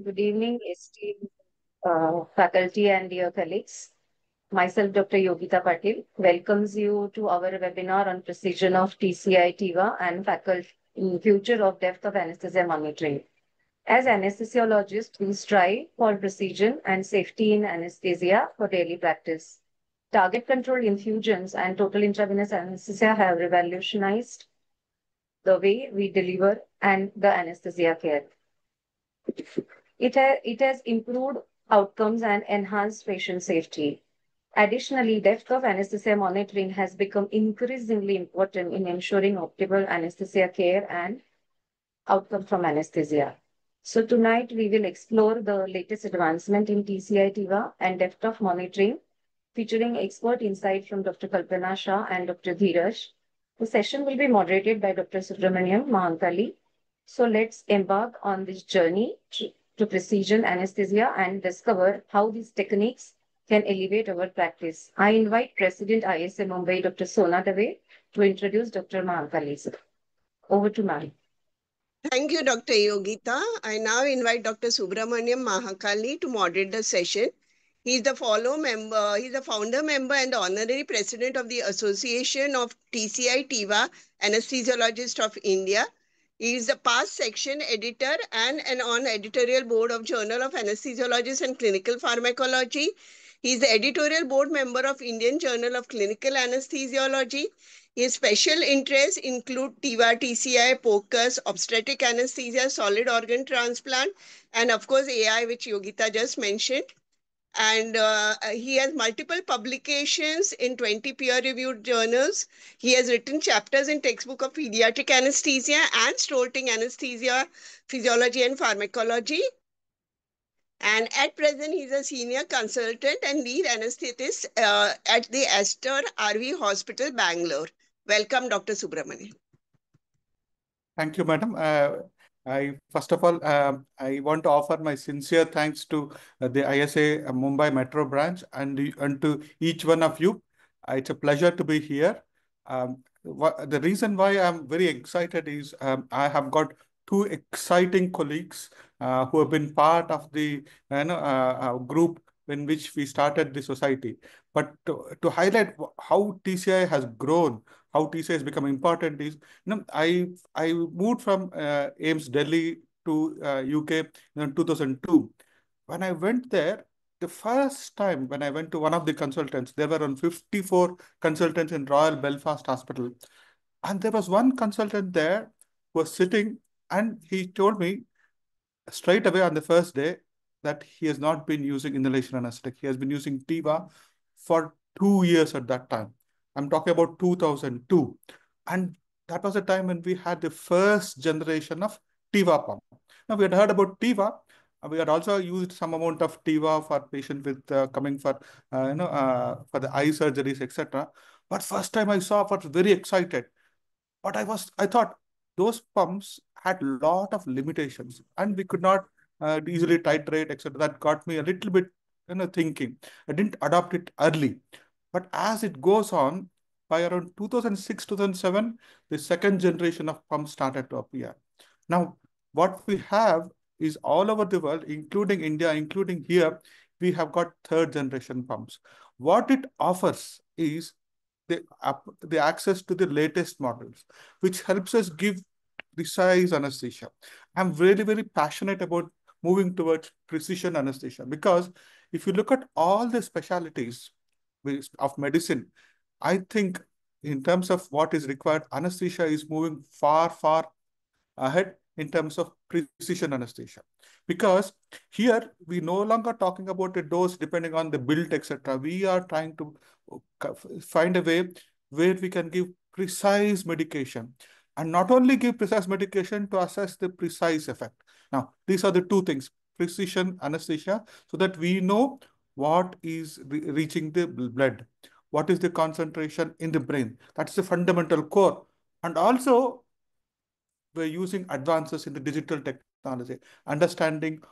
Good evening, esteemed faculty and dear colleagues. Myself, Dr. Yogita Patil, welcomes you to our webinar on precision of TCI TIVA and faculty future of depth of anesthesia monitoring. As anesthesiologists, we strive for precision and safety in anesthesia for daily practice. Target controlled infusions and total intravenous anesthesia have revolutionized the way we deliver and the anesthesia care. It has improved outcomes and enhanced patient safety. Additionally, depth of anesthesia monitoring has become increasingly important in ensuring optimal anesthesia care and outcome from anesthesia. So tonight we will explore the latest advancement in TCI TIVA and depth of monitoring, featuring expert insight from Dr. Kalpana Shah and Dr. Dheeraj. The session will be moderated by Dr. Subramaniam Mahankali. So let's embark on this journey to precision anesthesia and discover how these techniques can elevate our practice. I invite President ISA Mumbai, Dr. Sona Dave, to introduce Dr. Mahankali. Over to ma'am. Thank you, Dr. Yogita. I now invite Dr. Subramaniam Mahakali to moderate the session. He is the founder member and the honorary president of the Association of TCI TIVA Anesthesiologists of India. He is the past section editor and on editorial board of Journal of Anesthesiologists and Clinical Pharmacology. He is the editorial board member of Indian Journal of Clinical Anesthesiology. His special interests include TIVA, TCI, POCUS, obstetric anesthesia, solid organ transplant, and of course AI, which Yogita just mentioned. And he has multiple publications in 20 peer-reviewed journals. He has written chapters in textbook of pediatric anesthesia and Stolting anesthesia, physiology and pharmacology. And at present, he's a senior consultant and lead anesthetist at the Aster RV Hospital, Bangalore. Welcome, Dr. Subramanian. Thank you, madam. First of all, I want to offer my sincere thanks to the ISA Mumbai Metro branch and to each one of you. It's a pleasure to be here. The reason why I'm very excited is I have got two exciting colleagues who have been part of the group in which we started the society. But to highlight how TCI has grown, how TCI has become important is, I moved from AIMS Delhi to UK in 2002. When I went there, the first time when I went to one of the consultants, there were around 54 consultants in Royal Belfast Hospital. And there was one consultant there who was sitting, and he told me straight away on the first day that he has not been using inhalation anesthetic. He has been using TIVA for 2 years at that time. I'm talking about 2002. And that was a time when we had the first generation of TIVA pump. Now, we had heard about TIVA. We had also used some amount of TIVA for patients with coming for the eye surgeries, etc. But first time I saw, I was very excited. But I thought those pumps had a lot of limitations, and we could not easily titrate, etc. That got me a little bit, thinking. I didn't adopt it early, but as it goes on, by around 2006, 2007, the second generation of pumps started to appear. Now, what we have is all over the world, including India, including here, we have got third generation pumps. What it offers is the access to the latest models, which helps us give precise anesthesia. I'm really, very passionate about moving towards precision anesthesia, because if you look at all the specialties of medicine, I think in terms of what is required, anesthesia is moving far, far ahead in terms of precision anesthesia. Because here we no longer talking about a dose depending on the build, etc. We are trying to find a way where we can give precise medication, and not only give precise medication to assess the precise effect. Now, these are the two things: precision anesthesia, so that we know what is reaching the blood, what is the concentration in the brain. That's the fundamental core. And also, we're using advances in the digital technology, understanding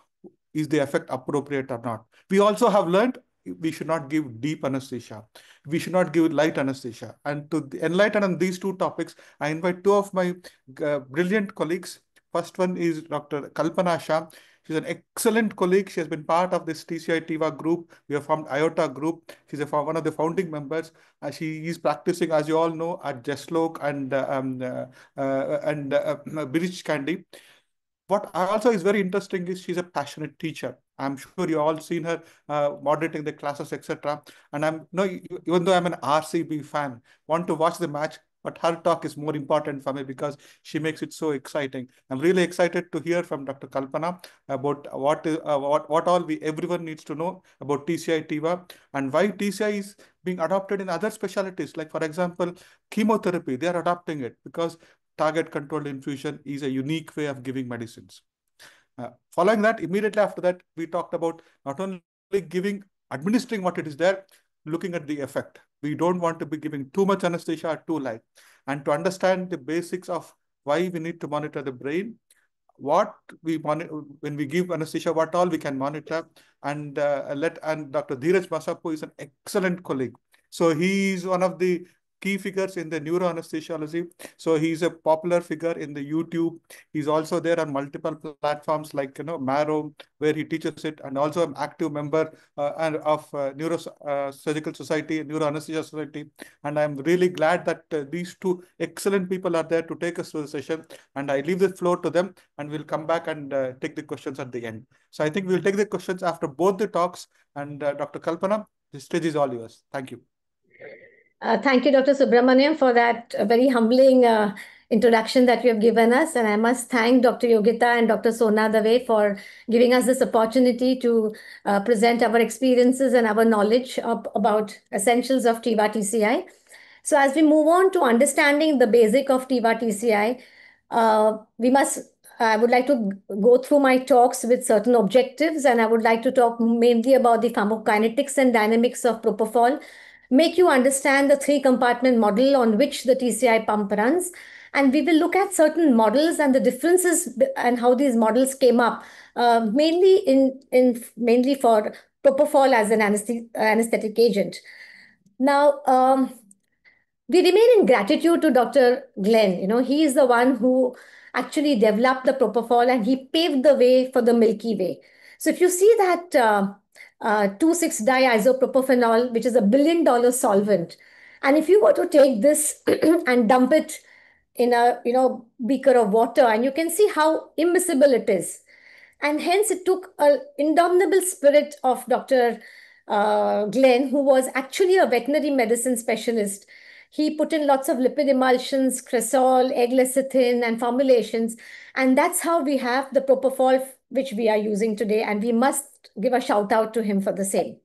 is the effect appropriate or not. We also have learned we should not give deep anesthesia. We should not give light anesthesia. And to enlighten on these two topics, I invite two of my brilliant colleagues. First one is Dr. Kalpana Shah. She's an excellent colleague. She has been part of this TCI TIVA group. We have formed IOTA group. She's one of the founding members. She is practicing, as you all know, at Jeslok and British Candy. What also is very interesting is she's a passionate teacher. I'm sure you all seen her moderating the classes, etc. And I'm no, even though I'm an RCB fan, want to watch the match, but her talk is more important for me because she makes it so exciting. I'm really excited to hear from Dr. Kalpana about what all everyone needs to know about TCI TIVA and why TCI is being adopted in other specialties. Like for example, chemotherapy, they are adopting it because target controlled infusion is a unique way of giving medicines. Following that, immediately after that, we talked about not only administering what it is there, looking at the effect. We don't want to be giving too much anesthesia or too light. And to understand the basics of why we need to monitor the brain, what we monitor when we give anesthesia, what all we can monitor, and Dr. Dheeraj Masapu is an excellent colleague. So he is one of the key figures in the neuroanesthesiology. So he's a popular figure in the YouTube. He's also there on multiple platforms like Marrow, where he teaches it, and also an active member of Neurosurgical Society, Neuroanesthesia Society. And I'm really glad that these two excellent people are there to take us through the session. And I leave the floor to them, and we'll come back and take the questions at the end. So I think we'll take the questions after both the talks. And Dr. Kalpana, the stage is all yours. Thank you. Thank you, Dr. Subramaniam, for that very humbling introduction that you have given us. And I must thank Dr. Yogita and Dr. Sona Dave for giving us this opportunity to present our experiences and our knowledge about essentials of TIVA TCI. So as we move on to understanding the basic of TIVA TCI, I would like to go through my talks with certain objectives, and I would like to talk mainly about the pharmacokinetics and dynamics of propofol, make you understand the three-compartment model on which the TCI pump runs. And we will look at certain models and the differences and how these models came up, mainly for propofol as an anesthetic agent. Now, we remain in gratitude to Dr. Glenn. He is the one who actually developed the propofol and he paved the way for the Milky Way. So if you see that 2,6-diisopropofenol, which is a billion-dollar solvent, and if you were to take this and dump it in a beaker of water, and you can see how immiscible it is. And hence it took an indomitable spirit of Dr. Glenn, who was actually a veterinary medicine specialist. He put in lots of lipid emulsions, cresol, egg lecithin, and formulations. And that's how we have the propofol, which we are using today. And we must give a shout out to him for the same.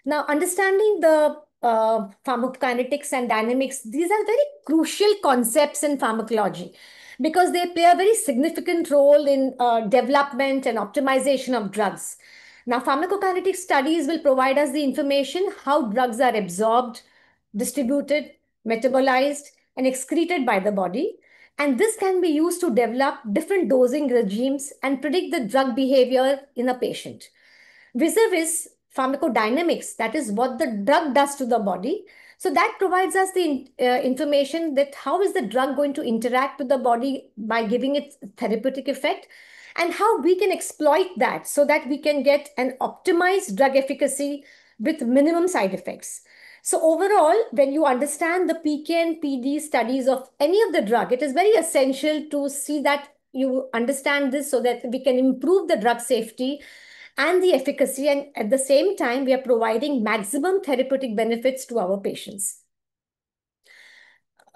Now, understanding the pharmacokinetics and dynamics, these are very crucial concepts in pharmacology because they play a very significant role in development and optimization of drugs. Now, pharmacokinetic studies will provide us the information how drugs are absorbed, distributed, metabolized, and excreted by the body. And this can be used to develop different dosing regimes and predict the drug behavior in a patient. Vis-a-vis pharmacodynamics, that is what the drug does to the body. So that provides us the information that how is the drug going to interact with the body by giving it therapeutic effect, and how we can exploit that so that we can get an optimized drug efficacy with minimum side effects. So overall, when you understand the PK and PD studies of any of the drug, it is very essential to see that you understand this so that we can improve the drug safety and the efficacy, and at the same time, we are providing maximum therapeutic benefits to our patients.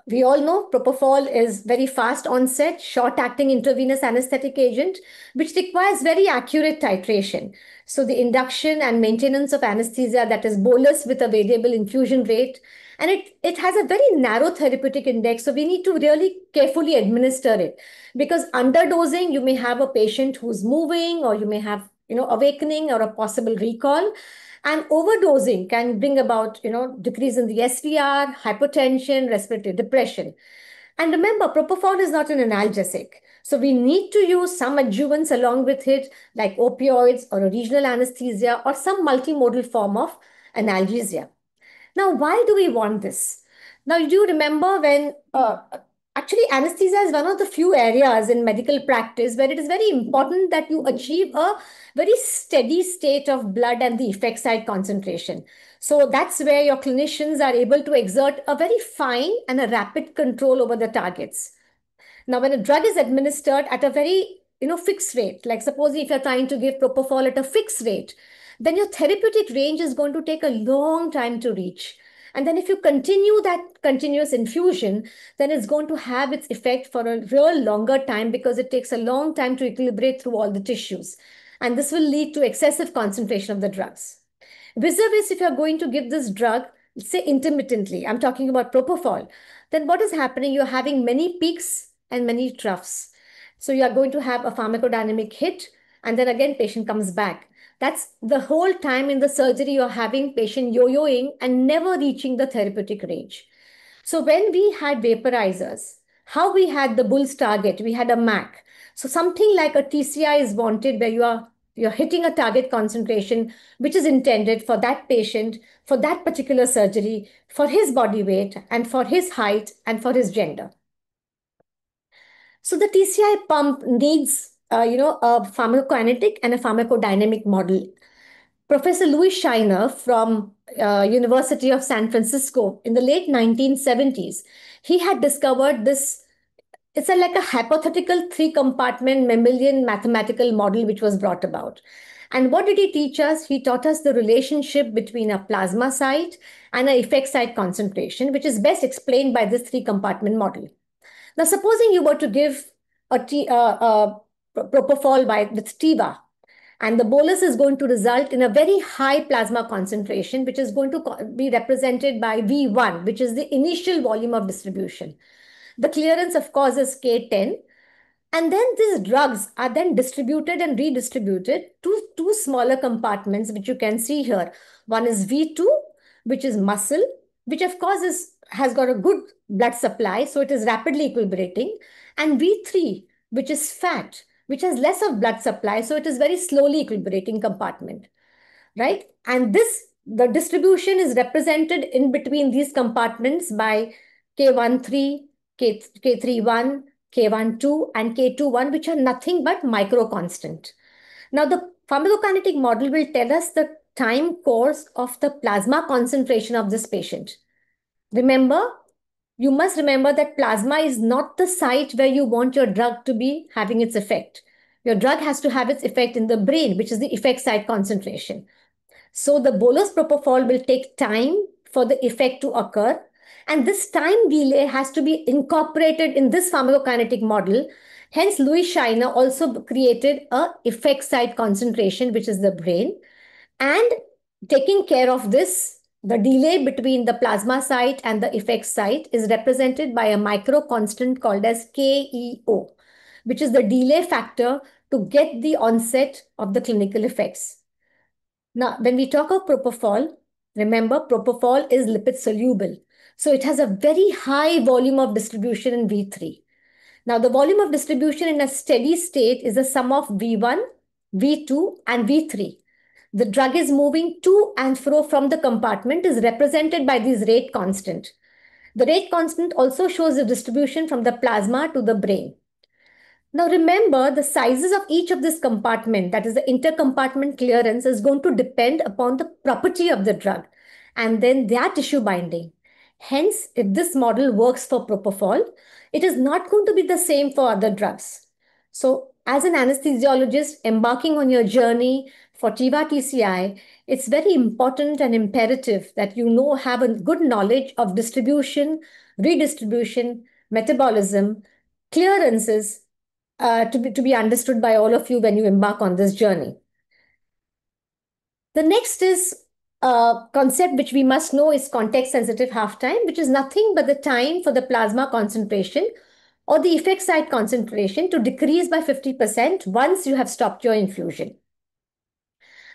We all know propofol is very fast onset, short-acting intravenous anesthetic agent, which requires very accurate titration. So the induction and maintenance of anesthesia, that is bolus with a variable infusion rate, and it has a very narrow therapeutic index. So we need to really carefully administer it because underdosing, you may have a patient who's moving, or you may have awakening or a possible recall. And overdosing can bring about, decrease in the SVR, hypotension, respiratory depression. And remember, propofol is not an analgesic. So we need to use some adjuvants along with it, like opioids or a regional anesthesia or some multimodal form of analgesia. Now, why do we want this? Now, you do remember when Actually, anesthesia is one of the few areas in medical practice where it is very important that you achieve a very steady state of blood and the effect site concentration. So that's where your clinicians are able to exert a very fine and a rapid control over the targets. Now, when a drug is administered at a very fixed rate, like suppose if you're trying to give propofol at a fixed rate, then your therapeutic range is going to take a long time to reach. And then if you continue that continuous infusion, then it's going to have its effect for a real longer time because it takes a long time to equilibrate through all the tissues. And this will lead to excessive concentration of the drugs. Vis-a-vis, if you're going to give this drug, say intermittently, I'm talking about propofol, then what is happening? You're having many peaks and many troughs. So you are going to have a pharmacodynamic hit, and then again, patient comes back. That's the whole time in the surgery, you're having patient yo-yoing and never reaching the therapeutic range. So when we had vaporizers, how we had the Bull's target, we had a MAC. So something like a TCI is wanted where you're hitting a target concentration which is intended for that patient, for that particular surgery, for his body weight and for his height and for his gender. So the TCI pump needs a pharmacokinetic and a pharmacodynamic model. Professor Louis Scheiner from University of San Francisco in the late 1970s, he had discovered this. It's like a hypothetical three-compartment mammalian mathematical model which was brought about. And what did he teach us? He taught us the relationship between a plasma site and an effect site concentration, which is best explained by this three-compartment model. Now, supposing you were to give propofol with TIVA, and the bolus is going to result in a very high plasma concentration, which is going to be represented by V1, which is the initial volume of distribution. The clearance, of course, is K10. And then these drugs are then distributed and redistributed to two smaller compartments, which you can see here. One is V2, which is muscle, which of course has got a good blood supply, so it is rapidly equilibrating. And V3, which is fat, which has less of blood supply, so it is very slowly equilibrating compartment, right? And the distribution is represented in between these compartments by K13, K31, K12, and K21, which are nothing but micro constant. Now, the pharmacokinetic model will tell us the time course of the plasma concentration of this patient. You must remember that plasma is not the site where you want your drug to be having its effect. Your drug has to have its effect in the brain, which is the effect site concentration. So the bolus propofol will take time for the effect to occur. And this time delay has to be incorporated in this pharmacokinetic model. Hence, Louis Scheiner also created a effect site concentration, which is the brain. And taking care of this, the delay between the plasma site and the effect site is represented by a micro constant called as KEO, which is the delay factor to get the onset of the clinical effects. Now, when we talk of propofol, remember propofol is lipid soluble. So it has a very high volume of distribution in V3. Now, the volume of distribution in a steady state is the sum of V1, V2, and V3. The drug is moving to and fro from the compartment is represented by this rate constant. The rate constant also shows the distribution from the plasma to the brain. Now remember, the sizes of each of this compartment, that is the intercompartment clearance, is going to depend upon the property of the drug and then their tissue binding. Hence, if this model works for propofol, it is not going to be the same for other drugs. So as an anesthesiologist embarking on your journey for TIVA TCI, it's very important and imperative that you have a good knowledge of distribution, redistribution, metabolism, clearances, to be understood by all of you when you embark on this journey. The next is a concept which we must know is context-sensitive half-time, which is nothing but the time for the plasma concentration or the effect site concentration to decrease by 50% once you have stopped your infusion.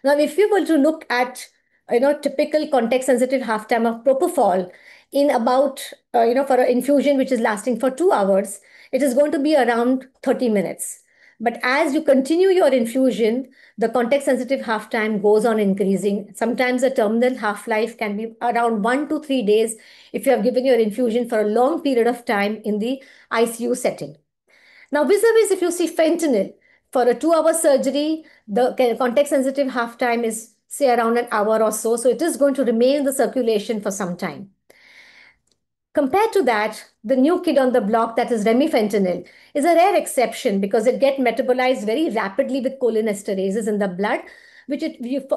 Now, if you were to look at typical context-sensitive half-time of propofol in about for an infusion which is lasting for 2 hours, it is going to be around 30 minutes. But as you continue your infusion, the context-sensitive half-time goes on increasing. Sometimes the terminal half-life can be around 1 to 3 days if you have given your infusion for a long period of time in the ICU setting. Now, vis-a-vis, if you see fentanyl, for a 2-hour surgery, the context-sensitive half-time is, say, around an hour or so. So it is going to remain in the circulation for some time. Compared to that, the new kid on the block, that is remifentanil, is a rare exception because it gets metabolized very rapidly with cholinesterases in the blood,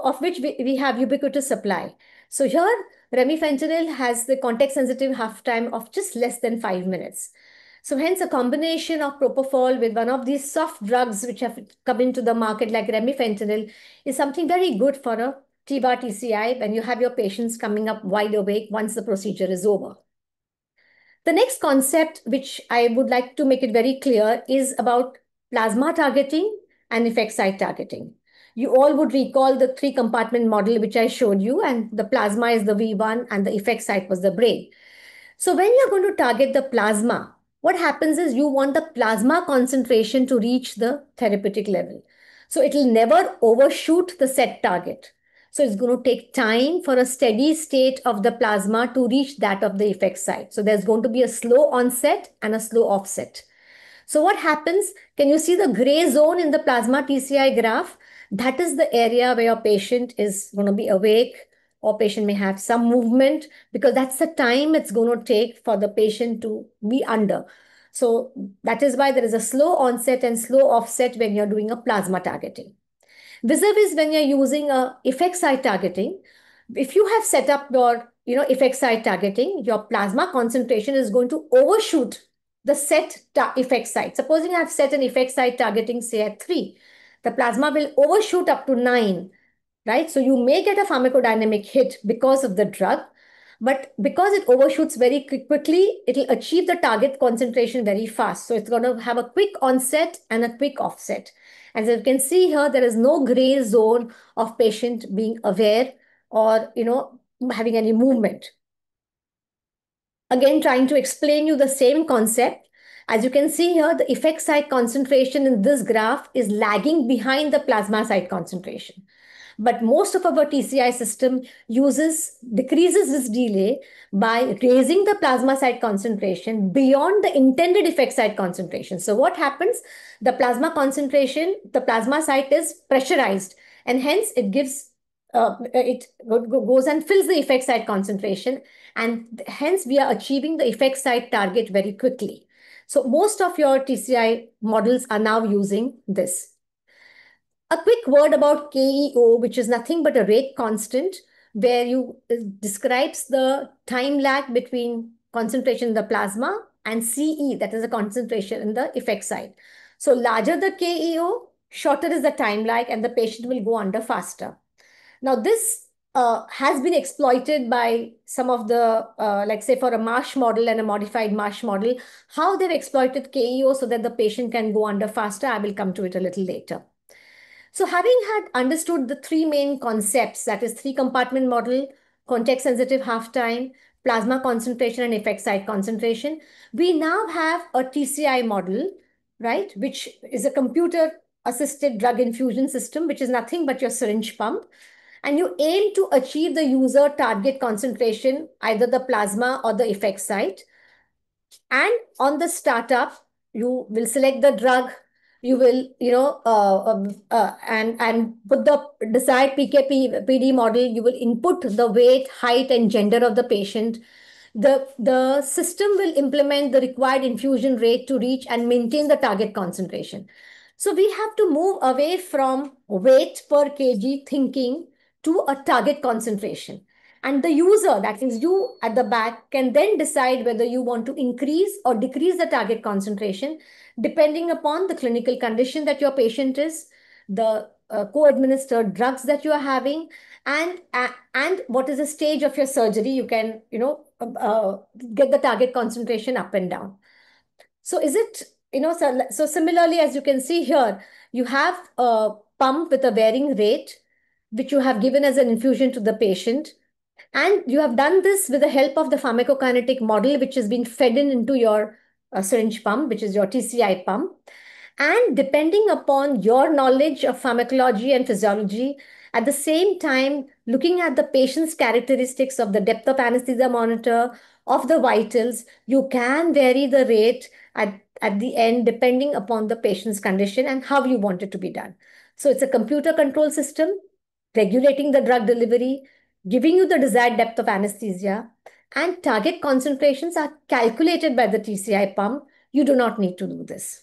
of which we have ubiquitous supply. So here, remifentanil has the context-sensitive half-time of just less than 5 minutes. So hence, a combination of propofol with one of these soft drugs which have come into the market like remifentanil is something very good for a TIVA TCI when you have your patients coming up wide awake once the procedure is over. The next concept, which I would like to make it very clear, is about plasma targeting and effect site targeting. You all would recall the 3-compartment model which I showed you, and the plasma is the V1 and the effect site was the brain. So when you're going to target the plasma, what happens is you want the plasma concentration to reach the therapeutic level. So it will never overshoot the set target. So it's going to take time for a steady state of the plasma to reach that of the effect site. So there's going to be a slow onset and a slow offset. So what happens? Can you see the gray zone in the plasma TCI graph? That is the area where your patient is going to be awake, or patient may have some movement, because that's the time it's going to take for the patient to be under. So that is why there is a slow onset and slow offset when you're doing a plasma targeting. Vis-a-vis when you're using a effect site targeting, if you have set up your effect site targeting, your plasma concentration is going to overshoot the set effect site. Supposing I have set an effect site targeting, say at 3, the plasma will overshoot up to 9, right? So you may get a pharmacodynamic hit because of the drug, but because it overshoots very quickly, it will achieve the target concentration very fast. So it's going to have a quick onset and a quick offset. As you can see here, there is no gray zone of patient being aware or, having any movement. Again, trying to explain you the same concept. As you can see here, the effect site concentration in this graph is lagging behind the plasma site concentration. But most of our TCI system decreases this delay by raising the plasma site concentration beyond the intended effect site concentration. So what happens? The plasma concentration, the plasma site is pressurized, and hence it goes and fills the effect site concentration, and hence we are achieving the effect site target very quickly. So most of your TCI models are now using this. A quick word about KEO, which is nothing but a rate constant, where you describes the time lag between concentration in the plasma and CE, that is the concentration in the effect site. So larger the KEO, shorter is the time lag, and the patient will go under faster. Now this has been exploited by some of the, like say for a MARSH model and a modified MARSH model, how they've exploited KEO so that the patient can go under faster. I will come to it a little later. So having had understood the 3 main concepts, that is 3-compartment model, context-sensitive half-time, plasma concentration, and effect site concentration, we now have a TCI model, right, which is a computer-assisted drug infusion system, which is nothing but your syringe pump. And you aim to achieve the user target concentration, either the plasma or the effect site. And on the startup, you will select the drug, you will, and put the desired PK/PD model, you will input the weight, height, and gender of the patient. The system will implement the required infusion rate to reach and maintain the target concentration. So we have to move away from weight per kg thinking to a target concentration. And the user, that is you at the back, can then decide whether you want to increase or decrease the target concentration depending upon the clinical condition that your patient is, the co-administered drugs that you are having, and what is the stage of your surgery. You can, get the target concentration up and down. So is it, so similarly, as you can see here, you have a pump with a varying rate, which you have given as an infusion to the patient. And you have done this with the help of the pharmacokinetic model, which has been fed into your syringe pump, which is your TCI pump. And depending upon your knowledge of pharmacology and physiology, at the same time, looking at the patient's characteristics of the depth of anesthesia monitor, of the vitals, you can vary the rate at the end depending upon the patient's condition and how you want it to be done. So it's a computer control system regulating the drug delivery, giving you the desired depth of anesthesia, and target concentrations are calculated by the TCI pump. You do not need to do this.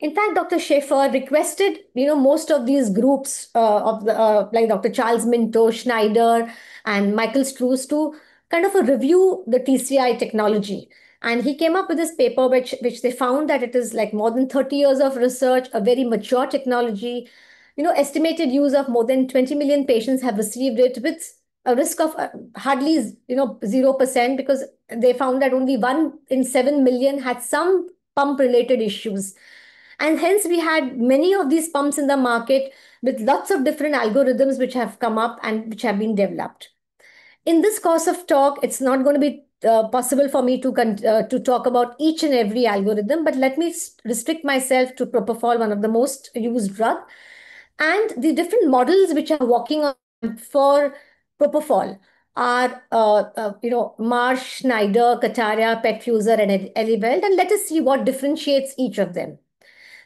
In fact, Dr. Schaefer requested, most of these groups of the like Dr. Charles Minto, Schneider, and Michael Struess to kind of a review the TCI technology. And he came up with this paper, which they found that it is like more than 30 years of research, a very mature technology. Estimated use of more than 20 million patients have received it with a risk of hardly 0%, because they found that only 1 in 7 million had some pump related issues. And hence we had many of these pumps in the market with lots of different algorithms which have come up and which have been developed. In this course of talk, it's not going to be possible for me to talk about each and every algorithm, but let me restrict myself to propofol, one of the most used drug, and the different models which are working on for propofol are, Marsh, Schneider, Kataria, Petfuser, and Eliveld, and let us see what differentiates each of them.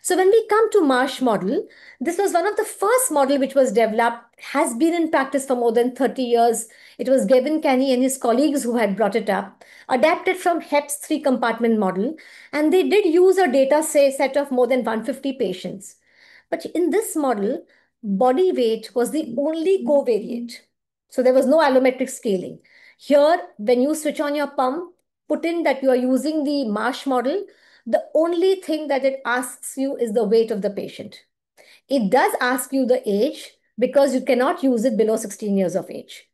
So when we come to Marsh model, this was one of the first model which was developed, has been in practice for more than 30 years. It was Gavin Kenny and his colleagues who had brought it up, adapted from HEP's three-compartment model, and they did use a data set of more than 150 patients. But in this model, body weight was the only covariate. So there was no allometric scaling. Here, when you switch on your pump, put in that you are using the Marsh model, the only thing that it asks you is the weight of the patient. It does ask you the age because you cannot use it below 16 years of age,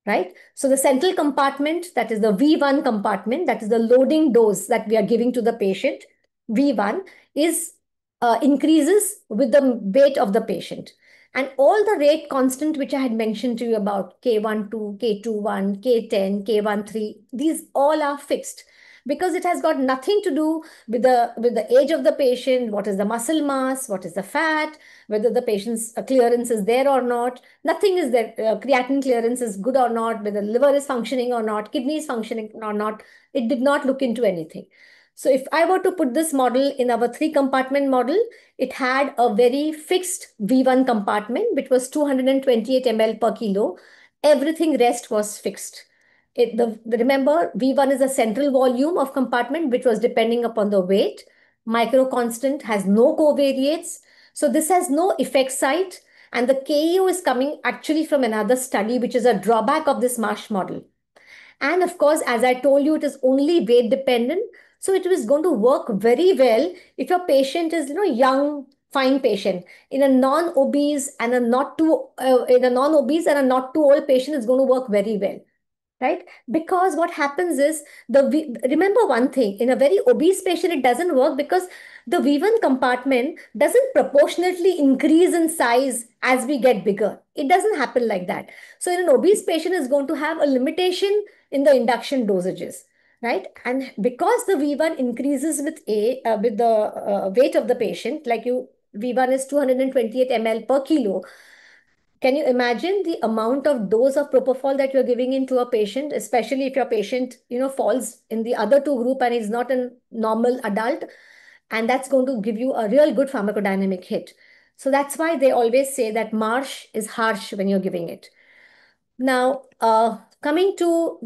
right? So the central compartment, that is the V1 compartment, that is the loading dose that we are giving to the patient, V1 is increases with the weight of the patient. And all the rate constant which I had mentioned to you about K12, K21, K10, K13, these all are fixed because it has got nothing to do with the age of the patient, what is the muscle mass, what is the fat, whether the patient's clearance is there or not. Nothing is there. Creatinine clearance is good or not, whether the liver is functioning or not, kidney is functioning or not. It did not look into anything. So if I were to put this model in our three-compartment model, it had a very fixed V1 compartment, which was 228 ml per kilo. Everything rest was fixed. Remember, V1 is a central volume of compartment, which was depending upon the weight. Micro constant has no covariates. So this has no effect site. And the KEO is coming actually from another study, which is a drawback of this Marsh model. And of course, as I told you, it is only weight dependent. So it is going to work very well if your patient is, young, fine patient. In a non-obese and a not too old patient, is going to work very well, right? Because what happens is remember one thing, in a very obese patient, it doesn't work because the V1 compartment doesn't proportionately increase in size as we get bigger. It doesn't happen like that. So in an obese patient is going to have a limitation in the induction dosages, right? And because the V1 increases with the weight of the patient, V1 is 228 ml per kilo. Can you imagine the amount of dose of propofol that you're giving into a patient, especially if your patient, falls in the other two group and is not a normal adult, and that's going to give you a real good pharmacodynamic hit. So that's why they always say that Marsh is harsh when you're giving it. Now, coming to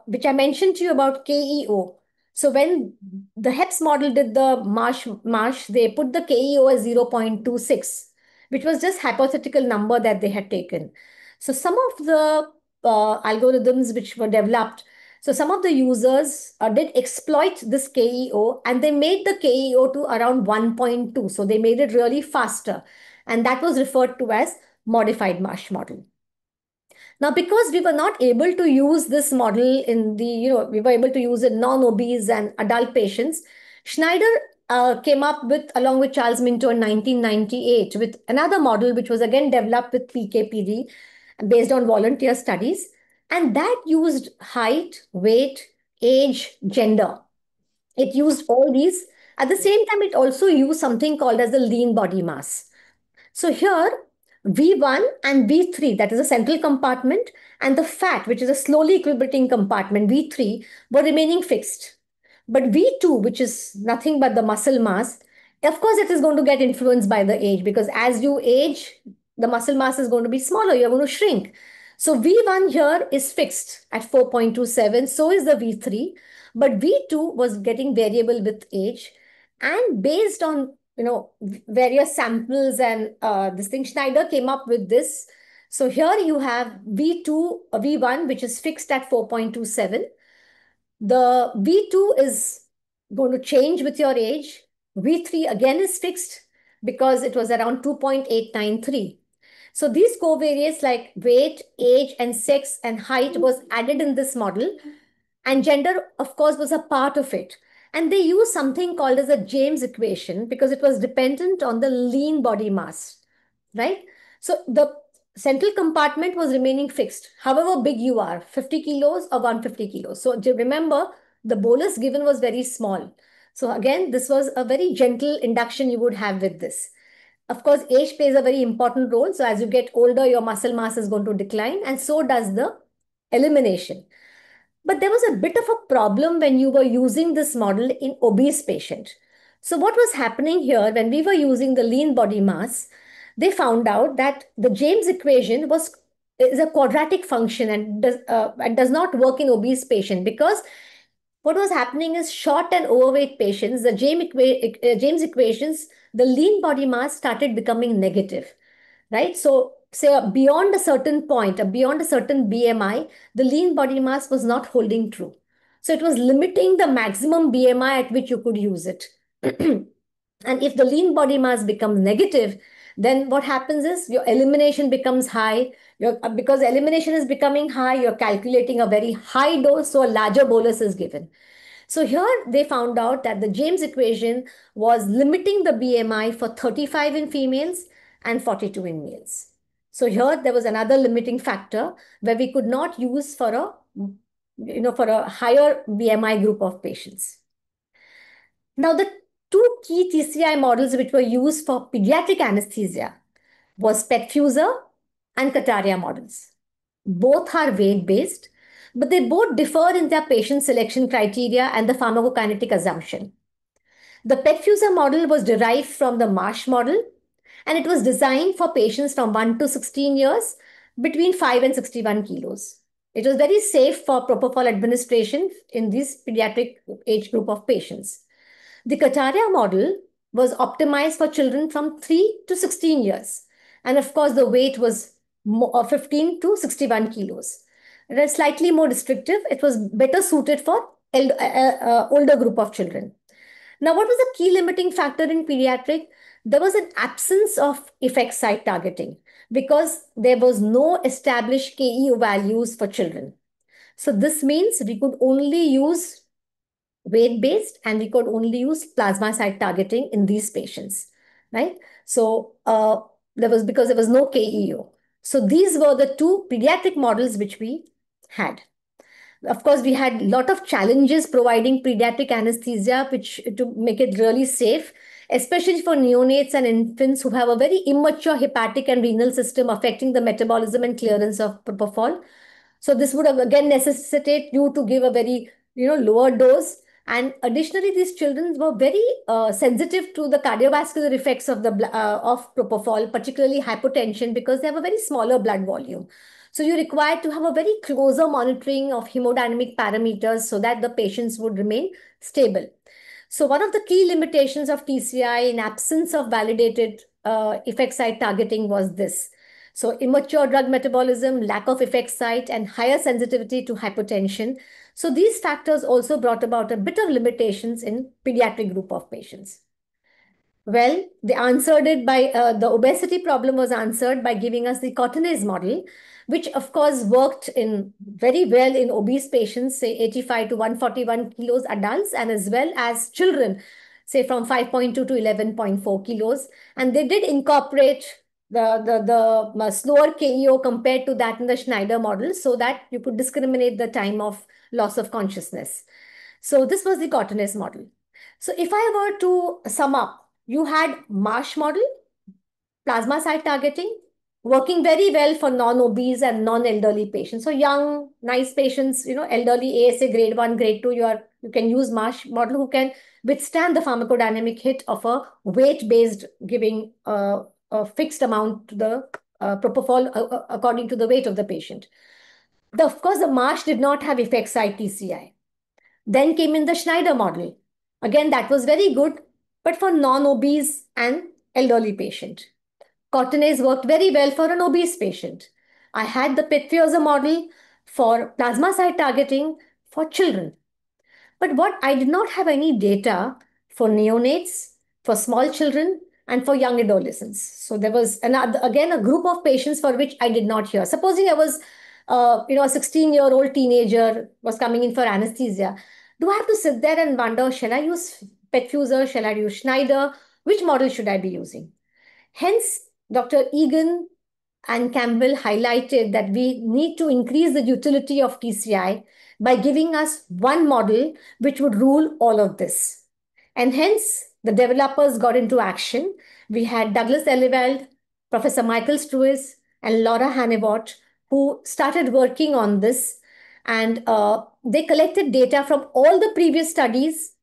which I mentioned to you about KEO. So when the HEPS model did the Marsh, they put the KEO as 0.26, which was just hypothetical number that they had taken. So some of the algorithms which were developed, so some of the users did exploit this KEO and they made the KEO to around 1.2. So they made it really faster. And that was referred to as modified Marsh model. Now, because we were not able to use this model we were able to use it non-obese and adult patients, Schneider came up with, along with Charles Minto in 1998, with another model which was again developed with PKPD based on volunteer studies. And that used height, weight, age, gender. It used all these At the same time, it also used something called as the lean body mass. So here, V1 and V3, that is a central compartment, and the fat, which is a slowly equilibrating compartment, V3, were remaining fixed. But V2, which is nothing but the muscle mass, of course, it is going to get influenced by the age, because as you age, the muscle mass is going to be smaller, you're going to shrink. So V1 here is fixed at 4.27, so is the V3, but V2 was getting variable with age. And based on various samples and this thing, Schneider came up with this. So here you have V2, V1, which is fixed at 4.27. The V2 is going to change with your age. V3 again is fixed because it was around 2.893. So these covariates like weight, age, and sex and height was added in this model. And gender, of course, was a part of it. And they used something called as a James equation because it was dependent on the lean body mass, right? So the central compartment was remaining fixed, however big you are, 50 kilos or 150 kilos. So remember, the bolus given was very small. So again, this was a very gentle induction you would have with this. Of course, age plays a very important role. So as you get older, your muscle mass is going to decline, and so does the elimination. But there was a bit of a problem when you were using this model in obese patient. So what was happening here when we were using the lean body mass, they found out that the James equation is a quadratic function and does not work in obese patient, because what was happening is short and overweight patients, the James equations, the lean body mass started becoming negative, right? So say beyond a certain point, beyond a certain BMI, the lean body mass was not holding true. So it was limiting the maximum BMI at which you could use it. And if the lean body mass becomes negative, then what happens is your elimination becomes high. Because elimination is becoming high, you're calculating a very high dose, so a larger bolus is given. So here they found out that the James equation was limiting the BMI for 35 in females and 42 in males. So here there was another limiting factor where we could not use for a higher BMI group of patients. Now the two key TCI models which were used for pediatric anesthesia was PET-FUSER and Kataria models. Both are weight-based, but they both differ in their patient selection criteria and the pharmacokinetic assumption. The PET-FUSER model was derived from the MARSH model, and it was designed for patients from 1 to 16 years between 5 and 61 kilos. It was very safe for propofol administration in this pediatric age group of patients. The Kataria model was optimized for children from 3 to 16 years. And of course, the weight was 15 to 61 kilos. It was slightly more restrictive. It was better suited for older group of children. Now, what was the key limiting factor in pediatric? There was an absence of effect site targeting because there was no established KEO values for children. So this means we could only use weight-based and we could only use plasma site targeting in these patients, right? So because there was no KEO. So these were the two pediatric models which we had. Of course, we had a lot of challenges providing pediatric anesthesia, to make it really safe, especially for neonates and infants who have a very immature hepatic and renal system affecting the metabolism and clearance of propofol. So this would again necessitate you to give a very lower dose. And additionally, these children were very sensitive to the cardiovascular effects of propofol, particularly hypotension, because they have a very smaller blood volume. So you're required to have a very closer monitoring of hemodynamic parameters so that the patients would remain stable. So one of the key limitations of TCI in absence of validated effect site targeting was this. So immature drug metabolism, lack of effect site, and higher sensitivity to hypotension. So these factors also brought about a bit of limitations in pediatric group of patients. Well, they answered it by, the obesity problem was answered by giving us the Courtenay's model, which of course worked very well in obese patients, say 85 to 141 kilos adults, and as well as children, say from 5.2 to 11.4 kilos. And they did incorporate the slower KEO compared to that in the Schneider model so that you could discriminate the time of loss of consciousness. So this was the Courtenay's model. So if I were to sum up, you had MARSH model, plasma site targeting, working very well for non-obese and non-elderly patients. So young, nice patients, elderly ASA grade 1, grade 2, you can use MARSH model who can withstand the pharmacodynamic hit of a weight-based giving a fixed amount to the propofol according to the weight of the patient. Of course, the MARSH did not have effect site TCI. Then came in the Schneider model. Again, that was very good, but for non-obese and elderly patient. Cotinase worked very well for an obese patient. I had the Pitfiosa model for plasma site targeting for children. But what I did not have any data for neonates, for small children, and for young adolescents. So there was again a group of patients for which I did not hear. Supposing I was, a 16-year-old teenager was coming in for anesthesia. Do I have to sit there and wonder, shall I use Petfuser? Shall I use Schneider? Which model should I be using? Hence, Dr. Egan and Campbell highlighted that we need to increase the utility of TCI by giving us one model which would rule all of this. And hence, the developers got into action. We had Douglas Eleveld, Professor Michael Struis, and Laura Hannebot, who started working on this. And they collected data from all the previous studies,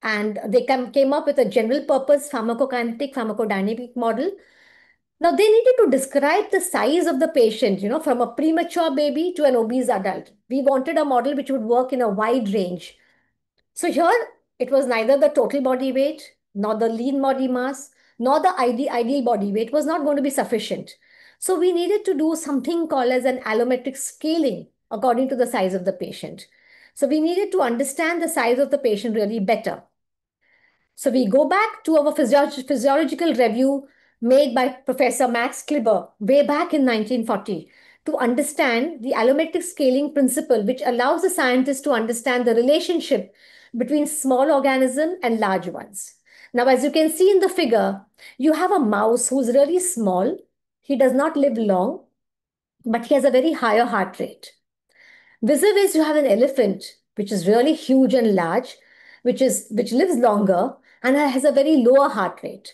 and they came up with a general purpose pharmacokinetic pharmacodynamic model. Now, they needed to describe the size of the patient, from a premature baby to an obese adult. We wanted a model which would work in a wide range. So here, it was neither the total body weight, nor the lean body mass, nor the ideal body weight was not going to be sufficient. So we needed to do something called as an allometric scaling according to the size of the patient. So we needed to understand the size of the patient really better. So we go back to our physiological review made by Professor Max Kliber way back in 1940 to understand the allometric scaling principle, which allows the scientists to understand the relationship between small organisms and large ones. Now, as you can see in the figure, you have a mouse who's really small. He does not live long, but he has a very higher heart rate. Vis-a-vis, you have an elephant, which is really huge and large, which lives longer and has a very lower heart rate.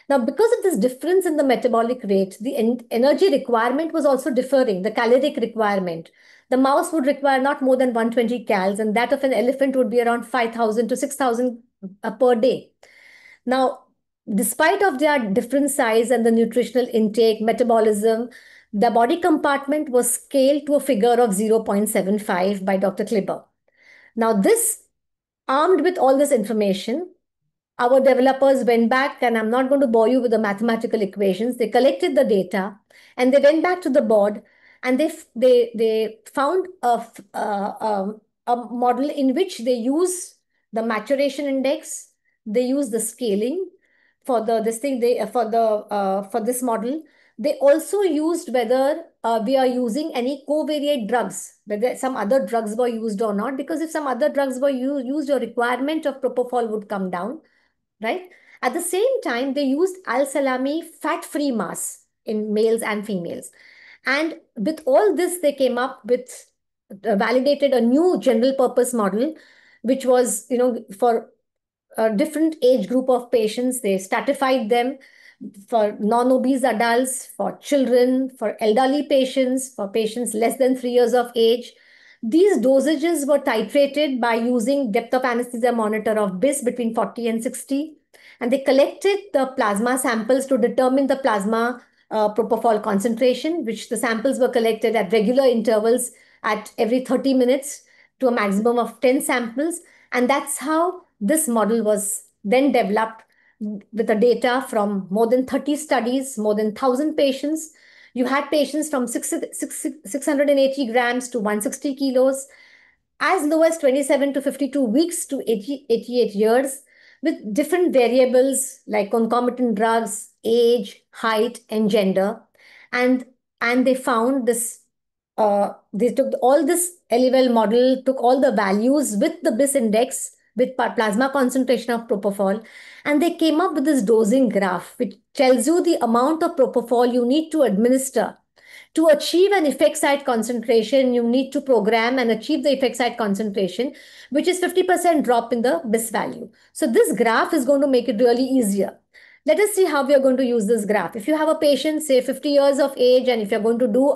Now, because of this difference in the metabolic rate, the energy requirement was also differing, the caloric requirement. The mouse would require not more than 120 cals, and that of an elephant would be around 5,000 to 6,000 per day. Now, despite of their different size and the nutritional intake, metabolism, the body compartment was scaled to a figure of 0.75 by Dr. Kliber. Now, this, armed with all this information, our developers went back, and I'm not going to bore you with the mathematical equations. They collected the data, and they went back to the board, and they found a model in which they use the maturation index, they use the scaling for this model. They also used whether we are using any covariate drugs, whether some other drugs were used or not, because if some other drugs were used, your requirement of propofol would come down, right? At the same time, they used al-salami fat-free mass in males and females. And with all this, they came up with, validated a new general purpose model, which was, for a different age group of patients. They stratified them for non-obese adults, for children, for elderly patients, for patients less than 3 years of age. These dosages were titrated by using depth of anesthesia monitor of BIS between 40 and 60. And they collected the plasma samples to determine the plasma propofol concentration, which the samples were collected at regular intervals at every 30 minutes to a maximum of 10 samples. And that's how this model was then developed with the data from more than 30 studies, more than 1,000 patients. You had patients from 680 grams to 160 kilos, as low as 27 to 52 weeks to 88 years, with different variables like concomitant drugs, age, height, and gender. And they found this, they took all this LEVEL model, took all the values with the BIS index, with plasma concentration of propofol, and they came up with this dosing graph, which tells you the amount of propofol you need to administer To achieve an effect site concentration, you need to program and achieve the effect site concentration, which is 50% drop in the BIS value. So this graph is going to make it really easier. Let us see how we are going to use this graph. If you have a patient, say 50 years of age, and if you're going to do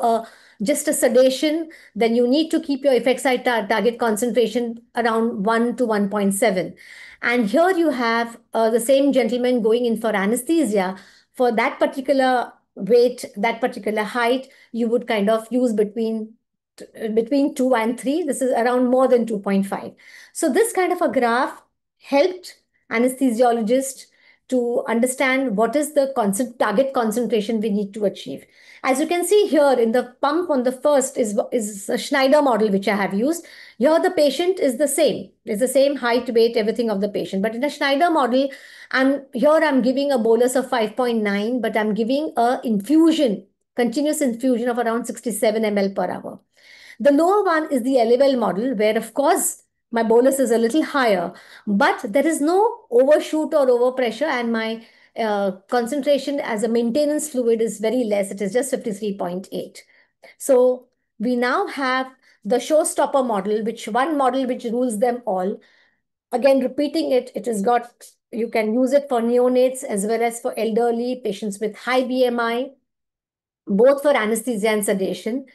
just a sedation, then you need to keep your effect site target concentration around 1 to 1.7. And here you have the same gentleman going in for anesthesia. For that particular weight, that particular height, you would kind of use between 2 and 3. This is around more than 2.5. So this kind of a graph helped anesthesiologists to understand what is the target concentration we need to achieve. As you can see here in the pump on the first is a Schneider model which I have used. Here the patient is the same height, weight, everything of the patient. But in a Schneider model, I'm giving a bolus of 5.9, but I'm giving a infusion, continuous infusion of around 67 ml per hour. The lower one is the LAL model, where of course my bolus is a little higher, but there is no overshoot or overpressure, and my concentration as a maintenance fluid is very less. It is just 53.8. So we now have the showstopper model, which rules them all. Again, repeating it, you can use it for neonates as well as for elderly patients with high BMI, both for anesthesia and sedation.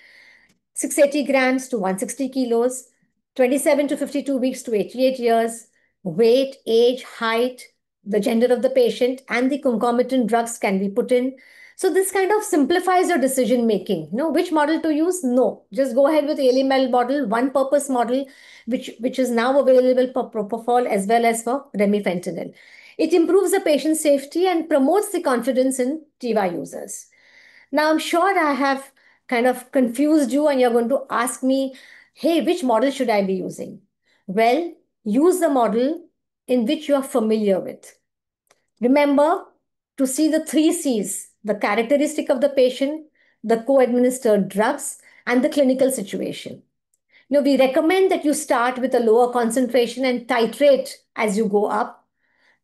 680 grams to 160 kilos, 27 to 52 weeks to 88 years, weight, age, height, the gender of the patient, and the concomitant drugs can be put in. So this kind of simplifies your decision making. Which model to use? No, just go ahead with ALML model, one purpose model, which is now available for propofol as well as for remifentanil. It improves the patient safety and promotes the confidence in TIVA users. Now, I'm sure I have kind of confused you and you're going to ask me, hey, which model should I be using? Well, use the model in which you are familiar with. Remember to see the 3 C's, the characteristic of the patient, the co-administered drugs, and the clinical situation. We recommend that you start with a lower concentration and titrate as you go up.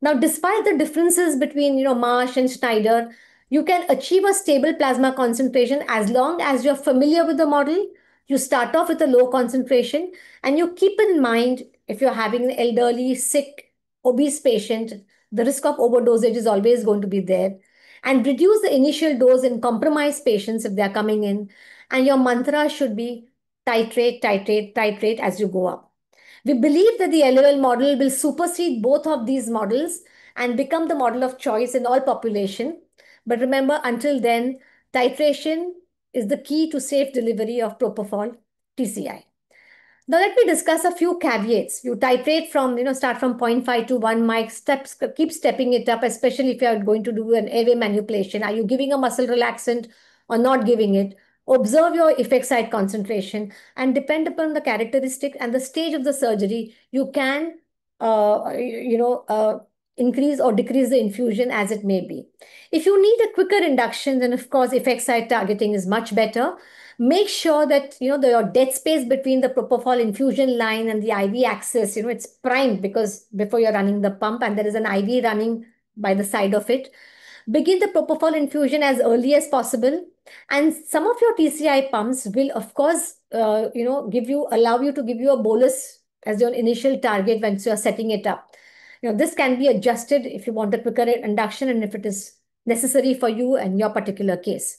Now, despite the differences between, Marsh and Schneider, you can achieve a stable plasma concentration as long as you're familiar with the model. You start off with a low concentration, and you keep in mind, if you're having an elderly, sick, obese patient, the risk of overdosage is always going to be there. And reduce the initial dose in compromised patients if they're coming in. And your mantra should be titrate, titrate, titrate as you go up. We believe that the LOL model will supersede both of these models and become the model of choice in all population. But remember, until then, titration is the key to safe delivery of propofol TCI. Now let me discuss a few caveats. You titrate from, start from 0.5 to 1 mic, keep stepping it up, especially if you are going to do an airway manipulation. Are you giving a muscle relaxant or not giving it? Observe your effect site concentration, and depend upon the characteristic and the stage of the surgery, you can, increase or decrease the infusion as it may be. If you need a quicker induction, then of course, effect site targeting is much better. Make sure that, your dead space between the propofol infusion line and the IV axis, it's primed because before you're running the pump and there is an IV running by the side of it. Begin the propofol infusion as early as possible. And some of your TCI pumps will, of course, allow you to give you a bolus as your initial target once you're setting it up. This can be adjusted if you want a quicker induction and if it is necessary for you and your particular case.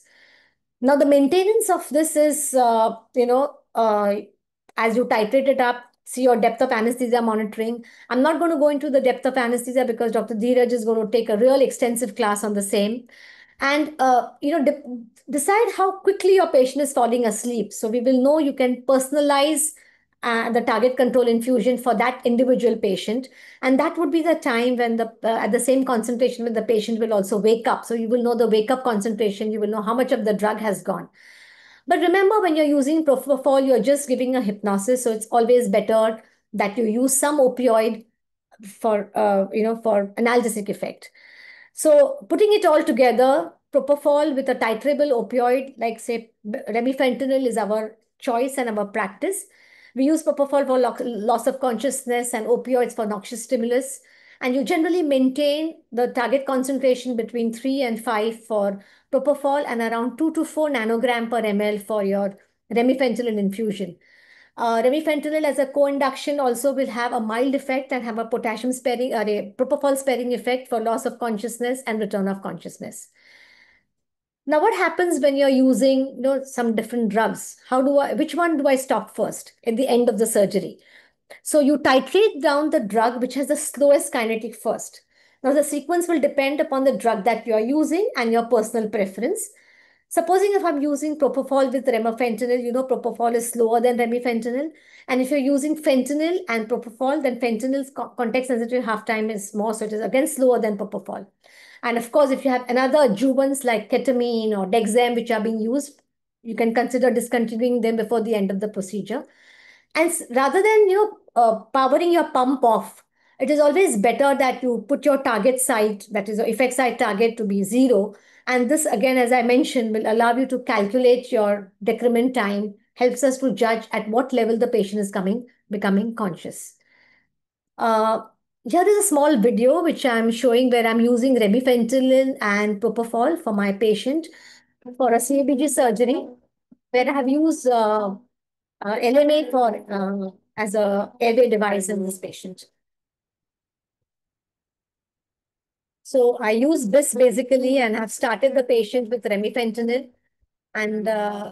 Now, the maintenance of this is, as you titrate it up, see your depth of anesthesia monitoring. I'm not going to go into the depth of anesthesia because Dr. Dheeraj is going to take a real extensive class on the same. And, decide how quickly your patient is falling asleep. So we will know you can personalize the target control infusion for that individual patient. And that would be the time when at the same concentration when the patient will also wake up. So you will know the wake up concentration, you will know how much of the drug has gone. But remember, when you're using propofol, you're just giving a hypnosis. So it's always better that you use some opioid for analgesic effect. So putting it all together, propofol with a titrable opioid, like say remifentanil, is our choice and our practice. We use propofol for loss of consciousness and opioids for noxious stimulus. And you generally maintain the target concentration between 3 and 5 for propofol and around 2 to 4 nanogram per ml for your remifentanil infusion. Remifentanil as a co-induction also will have a mild effect and have a potassium sparing or a propofol sparing effect for loss of consciousness and return of consciousness. Now, what happens when you're using some different drugs? Which one do I stop first at the end of the surgery? So you titrate down the drug which has the slowest kinetic first. Now, the sequence will depend upon the drug that you are using and your personal preference. Supposing if I'm using propofol with remifentanil, propofol is slower than remifentanil. And if you're using fentanyl and propofol, then fentanyl's context sensitive half time is more, so it is again slower than propofol. And of course, if you have another adjuvants like ketamine or Dexam, which are being used, you can consider discontinuing them before the end of the procedure. And rather than powering your pump off, it is always better that you put your target site, that is your effect site target, to be 0. And this, again, as I mentioned, will allow you to calculate your decrement time, helps us to judge at what level the patient is becoming conscious. Here is a small video which I'm showing where I'm using remifentanil and propofol for my patient for a CABG surgery, where I have used LMA as a airway device in this patient. So I use this basically and have started the patient with remifentanil and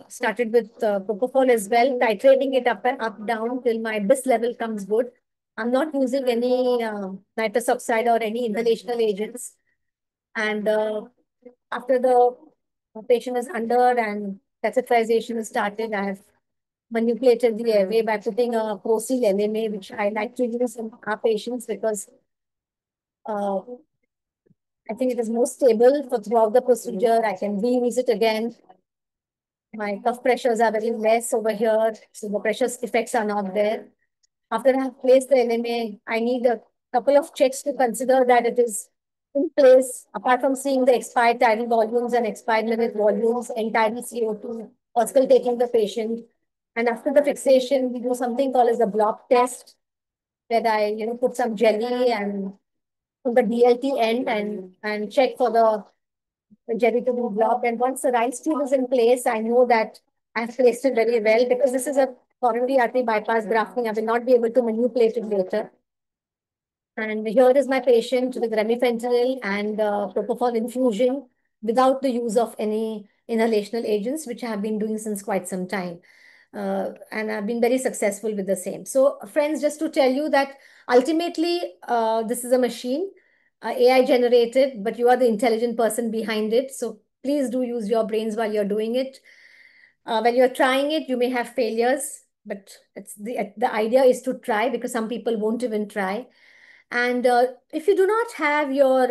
started with propofol as well, titrating it up and up down till my BIS level comes good. I'm not using any nitrous oxide or any inhalational agents. And after the patient is under and catheterization is started, I have manipulated the airway by putting a ProSeal LMA, which I like to use in our patients because I think it is more stable for throughout the procedure. I can reuse it again. My cuff pressures are very less over here, so the pressure effects are not there. After I have placed the LMA, I need a couple of checks to consider that it is in place, apart from seeing the expired tidal volumes and expired minute volumes, end-tidal CO2, auscultating the patient. And after the fixation, we do something called as a block test, where I put some jelly and on the DLT end and check for the jelly to be blocked. And once the rice tube is in place, I know that I've placed it very well because this is a coronary artery bypass grafting. I will not be able to manipulate it later. And here is my patient with remifentanil and propofol infusion without the use of any inhalational agents, which I have been doing since quite some time. And I've been very successful with the same. So friends, just to tell you that ultimately, this is a machine, AI generated, but you are the intelligent person behind it. So please do use your brains while you're doing it. When you're trying it, you may have failures, but it's the idea is to try because some people won't even try. And if you do not have your,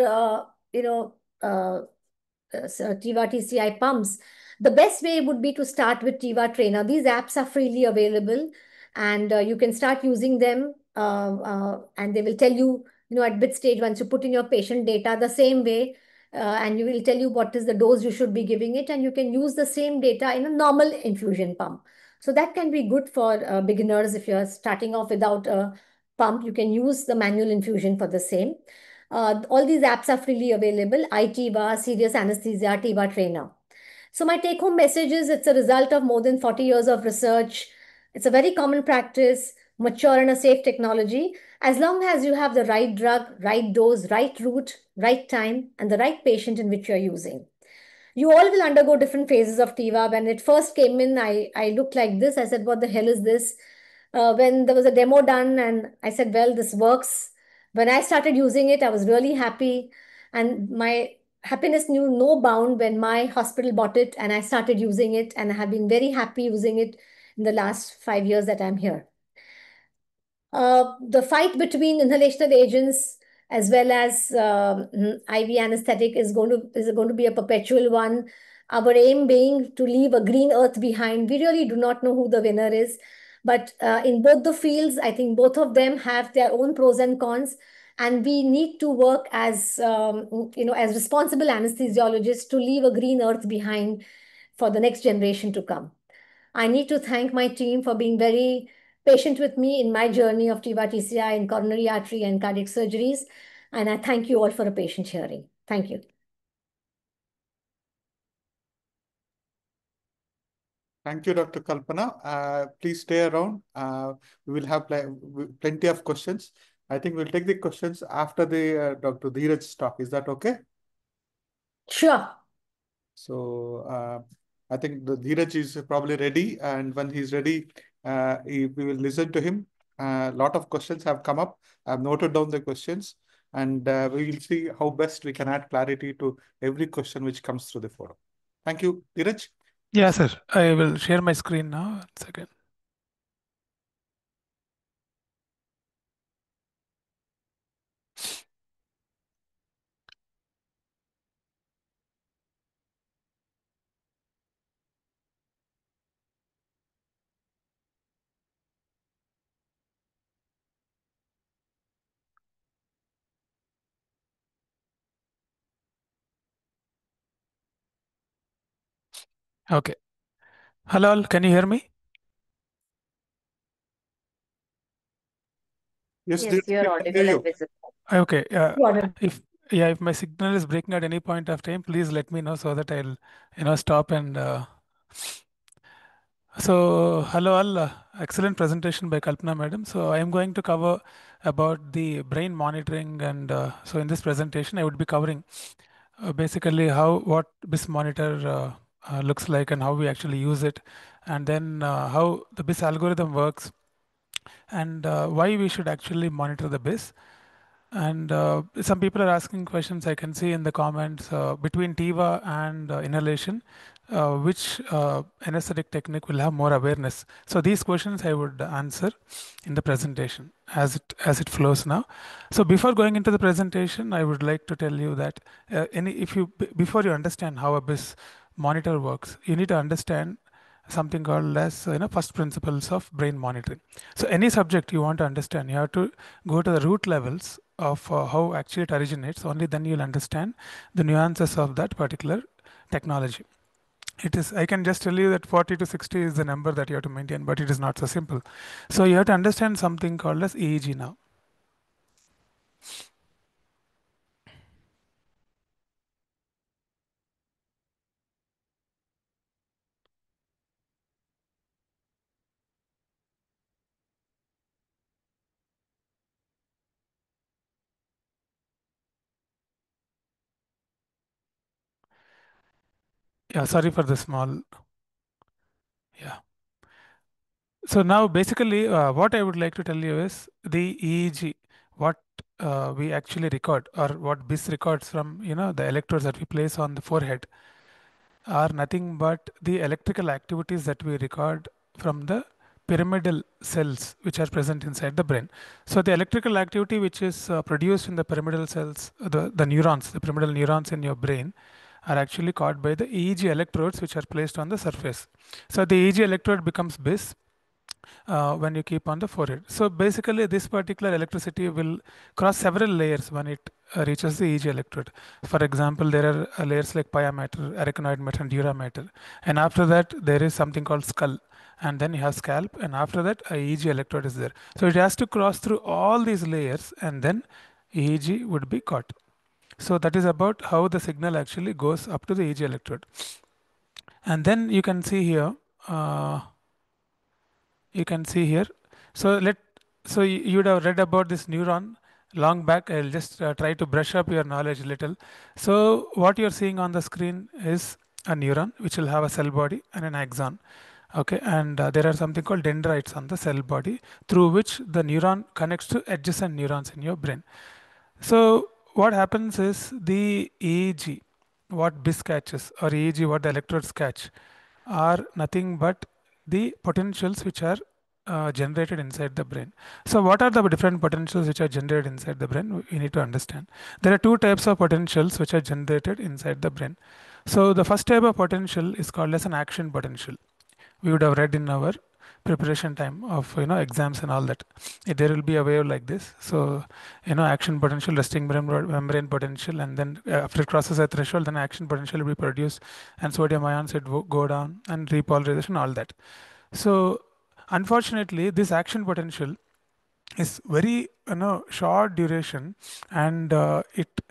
TIVA TCI pumps, the best way would be to start with TIVA Trainer. These apps are freely available and you can start using them and they will tell you, at bit stage, once you put in your patient data the same way, and you will tell you what is the dose you should be giving it, and you can use the same data in a normal infusion pump. So that can be good for beginners. If you're starting off without a pump, you can use the manual infusion for the same. All these apps are freely available: iTiva, Serious Anesthesia, TIVA Trainer. So my take-home message is it's a result of more than 40 years of research. It's a very common practice, mature and a safe technology, as long as you have the right drug, right dose, right route, right time, and the right patient in which you're using. You all will undergo different phases of TIVA. When it first came in, I looked like this. I said, what the hell is this? When there was a demo done and I said, well, this works. When I started using it, I was really happy. And my happiness knew no bound when my hospital bought it and I started using it. And I have been very happy using it in the last 5 years that I'm here. The fight between inhalational agents as well as IV anesthetic is going to be a perpetual one. Our aim being to leave a green earth behind. We really do not know who the winner is, but in both the fields, I think both of them have their own pros and cons, and we need to work as as responsible anesthesiologists to leave a green earth behind for the next generation to come. I need to thank my team for being very patient with me in my journey of TIVA TCI in coronary artery and cardiac surgeries. And I thank you all for a patient hearing. Thank you. Thank you, Dr. Kalpana. Please stay around. We will have plenty of questions. I think we'll take the questions after the Dr. Dheeraj's talk. Is that okay? Sure. So I think the Dheeraj is probably ready, and when he's ready, we will listen to him. A lot of questions have come up. I've noted down the questions, and we will see how best we can add clarity to every question which comes through the forum. Thank you, Dheeraj. Yeah, sir. I will share my screen now. 1 second. Okay. Hello, all. Can you hear me? Yes, Yes, Dheeraj, you're we can hear audible and you. visible. Okay. Got it. If my signal is breaking at any point of time, please let me know so that I'll stop and. So hello all. Excellent presentation by Kalpana madam. So I am going to cover about the brain monitoring, and so in this presentation I would be covering basically what BIS monitor looks like and how we actually use it, and then how the BIS algorithm works, and why we should actually monitor the BIS. And some people are asking questions, I can see in the comments, between TIVA and inhalation, which anesthetic technique will have more awareness. So these questions I would answer in the presentation as it flows now. So before going into the presentation, I would like to tell you that before you understand how a BIS monitor works, you need to understand something called as first principles of brain monitoring. So any subject you want to understand, you have to go to the root levels of how actually it originates. Only then you'll understand the nuances of that particular technology. I can just tell you that 40 to 60 is the number that you have to maintain, but it is not so simple. So you have to understand something called as EEG now. Yeah, sorry for the small. Yeah. So now basically what I would like to tell you is the EEG, what we actually record, or what BIS records from the electrodes that we place on the forehead, are nothing but the electrical activities that we record from the pyramidal cells which are present inside the brain. So the electrical activity which is produced in the pyramidal cells, the neurons, the pyramidal neurons in your brain, are actually caught by the EEG electrodes which are placed on the surface. So the EEG electrode becomes BIS when you keep on the forehead. So basically this particular electricity will cross several layers when it reaches the EEG electrode. For example, there are layers like pia matter, arachnoid matter, and dura matter. And after that, there is something called skull. And then you have scalp, and after that, a EEG electrode is there. So it has to cross through all these layers, and then EEG would be caught. So that is about how the signal actually goes up to the EEG electrode. And then you can see here, so you would have read about this neuron long back. I'll just try to brush up your knowledge a little. So what you're seeing on the screen is a neuron which will have a cell body and an axon. Okay, and there are something called dendrites on the cell body through which the neuron connects to adjacent neurons in your brain. So what happens is the EEG, what BIS catches, or EEG, what the electrodes catch, are nothing but the potentials which are generated inside the brain. So what are the different potentials which are generated inside the brain? We need to understand. There are two types of potentials which are generated inside the brain. So the first type of potential is called as an action potential. We would have read in our preparation time of exams and all that. There will be a wave like this. So action potential, resting membrane potential, and then after it crosses a threshold, then action potential will be produced, and sodium ions would go down, and repolarization, all that. So unfortunately, this action potential is very short duration, and it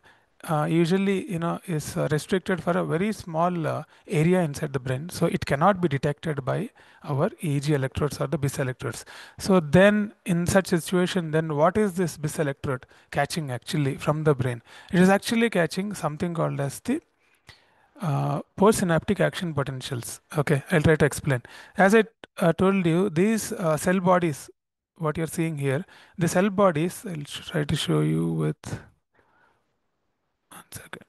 usually is restricted for a very small area inside the brain, so it cannot be detected by our EEG electrodes or the BIS electrodes. So then in such situation, then what is this BIS electrode catching actually from the brain? It is actually catching something called as the postsynaptic action potentials. Okay, I'll try to explain. As I told you, these cell bodies, what you're seeing here, the cell bodies, I'll try to show you with 1 second.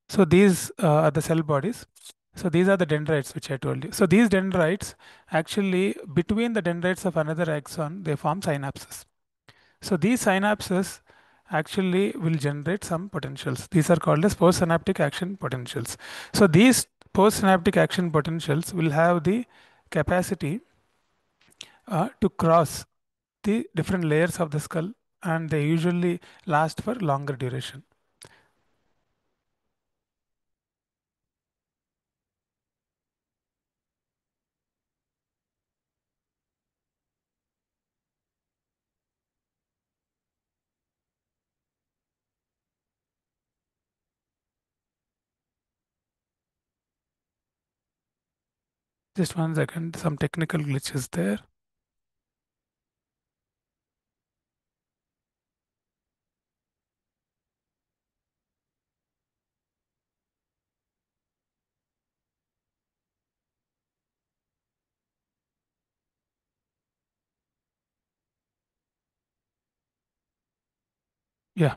So these are the cell bodies. So these are the dendrites which I told you. So these dendrites actually, between the dendrites of another axon, they form synapses. So these synapses actually will generate some potentials. These are called as postsynaptic action potentials. So these postsynaptic action potentials will have the capacity to cross the different layers of the skull, and they usually last for longer duration. Just 1 second, some technical glitches there. Yeah.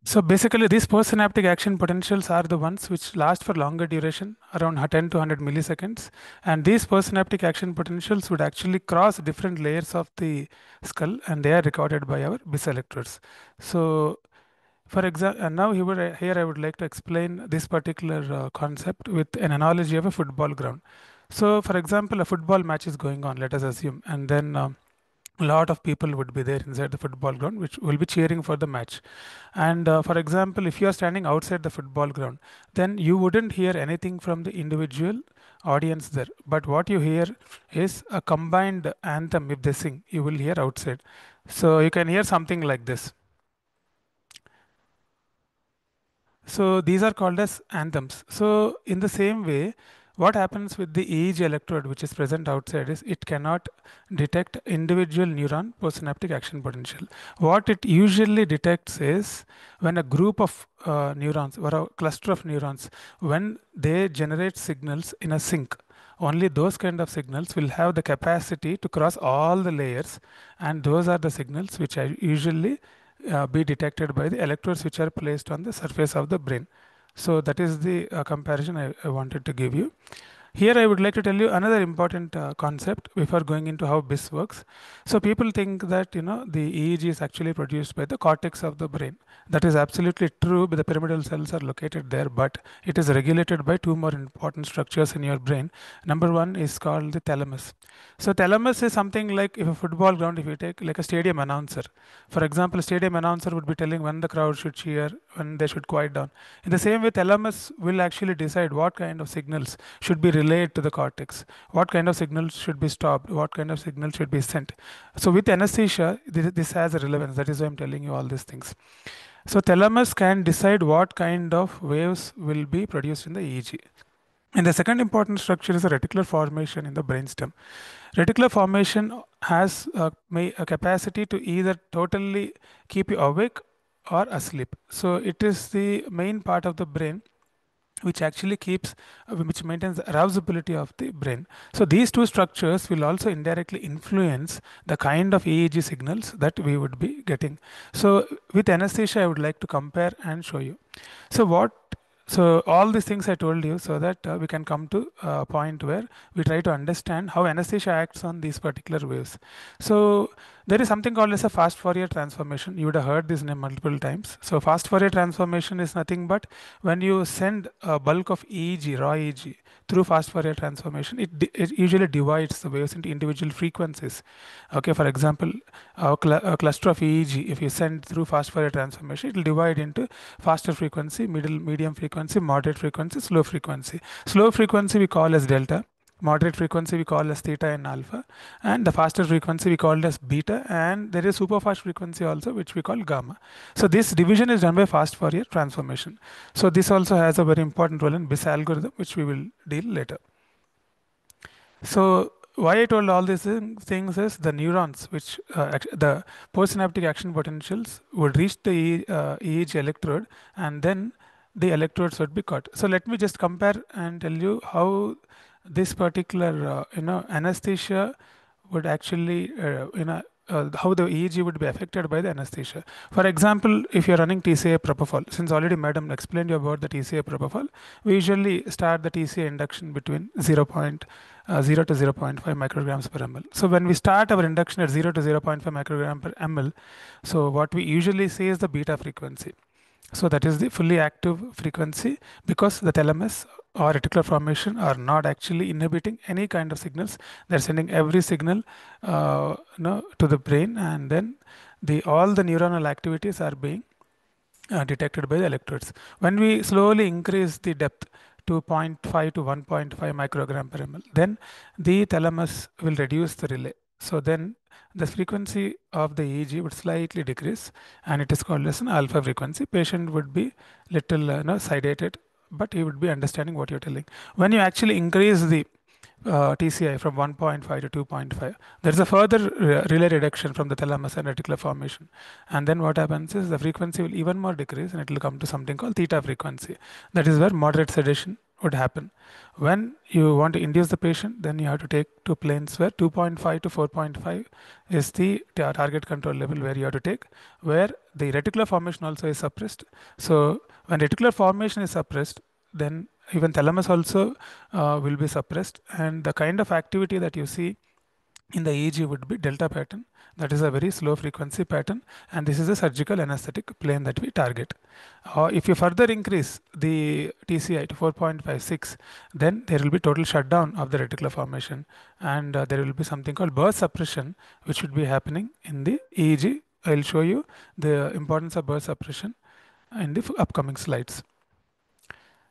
So basically, these postsynaptic action potentials are the ones which last for longer duration, around 10 to 100 milliseconds. And these postsynaptic action potentials would actually cross different layers of the skull, and they are recorded by our BIS electrodes. So, for example, now here I would like to explain this particular concept with an analogy of a football ground. So, for example, a football match is going on, let us assume, and then a lot of people would be there inside the football ground which will be cheering for the match. And for example, if you are standing outside the football ground, then you wouldn't hear anything from the individual audience there, but what you hear is a combined anthem. If they sing, you will hear outside. So you can hear something like this. So these are called as anthems. So in the same way, what happens with the EEG electrode which is present outside is it cannot detect individual neuron postsynaptic action potential. What it usually detects is when a group of neurons or a cluster of neurons, when they generate signals in a sync, only those kind of signals will have the capacity to cross all the layers, and those are the signals which are usually be detected by the electrodes which are placed on the surface of the brain. So that is the comparison I wanted to give you. Here I would like to tell you another important concept before going into how BIS works. So people think that the EEG is actually produced by the cortex of the brain. That is absolutely true, but the pyramidal cells are located there, but it is regulated by two more important structures in your brain. Number one is called the thalamus. So thalamus is something like, if a football ground, if you take like a stadium announcer, for example, a stadium announcer would be telling when the crowd should cheer, when they should quiet down. In the same way, thalamus will actually decide what kind of signals should be relayed to the cortex, what kind of signals should be stopped, what kind of signals should be sent. So with anesthesia, this has a relevance. That is why I'm telling you all these things. So thalamus can decide what kind of waves will be produced in the EEG. And the second important structure is the reticular formation in the brainstem. Reticular formation has a capacity to either totally keep you awake or asleep. So it is the main part of the brain which actually which maintains the arousability of the brain. So these two structures will also indirectly influence the kind of EEG signals that we would be getting. So with anesthesia, I would like to compare and show you. So all these things I told you so that we can come to a point where we try to understand how anesthesia acts on these particular waves. So there is something called as a fast Fourier transformation. You would have heard this name multiple times. So fast Fourier transformation is nothing but when you send a bulk of EEG, raw EEG, through fast Fourier transformation, it usually divides the waves into individual frequencies. Okay, for example, a cluster of EEG, if you send through fast Fourier transformation, it will divide into faster frequency, medium frequency, moderate frequency, slow frequency. Slow frequency we call as delta. Moderate frequency we call as theta and alpha, and the faster frequency we call as beta, and there is super fast frequency also which we call gamma. So this division is done by fast Fourier transformation. So this also has a very important role in BIS algorithm, which we will deal later. So why I told all these things is the neurons, which the postsynaptic action potentials would reach the EEG electrode, and then the electrodes would be cut. So let me just compare and tell you how this particular anesthesia would actually how the EEG would be affected by the anesthesia. For example, if you're running TCI propofol, since already madam explained you about the TCI propofol, we usually start the TCI induction between 0 to 0.5 micrograms per ml. So when we start our induction at 0 to 0.5 microgram per ml, so what we usually say is the beta frequency. So that is the fully active frequency, because the thalamus or reticular formation are not actually inhibiting any kind of signals. They're sending every signal to the brain, and then all the neuronal activities are being detected by the electrodes. When we slowly increase the depth to 0.5 to 1.5 microgram per ml, then the thalamus will reduce the relay. So then the frequency of the EEG would slightly decrease, and it is called as an alpha frequency. Patient would be little sedated, but he would be understanding what you're telling. When you actually increase the TCI from 1.5 to 2.5, there is a further relay reduction from the thalamus and reticular formation. And then what happens is the frequency will even more decrease, and it will come to something called theta frequency. That is where moderate sedation would happen. When you want to induce the patient, then you have to take two planes where 2.5 to 4.5 is the target control level where you have to take, where the reticular formation also is suppressed. So when reticular formation is suppressed, then even thalamus also will be suppressed, and the kind of activity that you see in the EEG would be delta pattern. That is a very slow frequency pattern, and this is a surgical anesthetic plane that we target. If you further increase the TCI to 4.56, then there will be total shutdown of the reticular formation, and there will be something called burst suppression, which would be happening in the EEG. I'll show you the importance of burst suppression in the upcoming slides.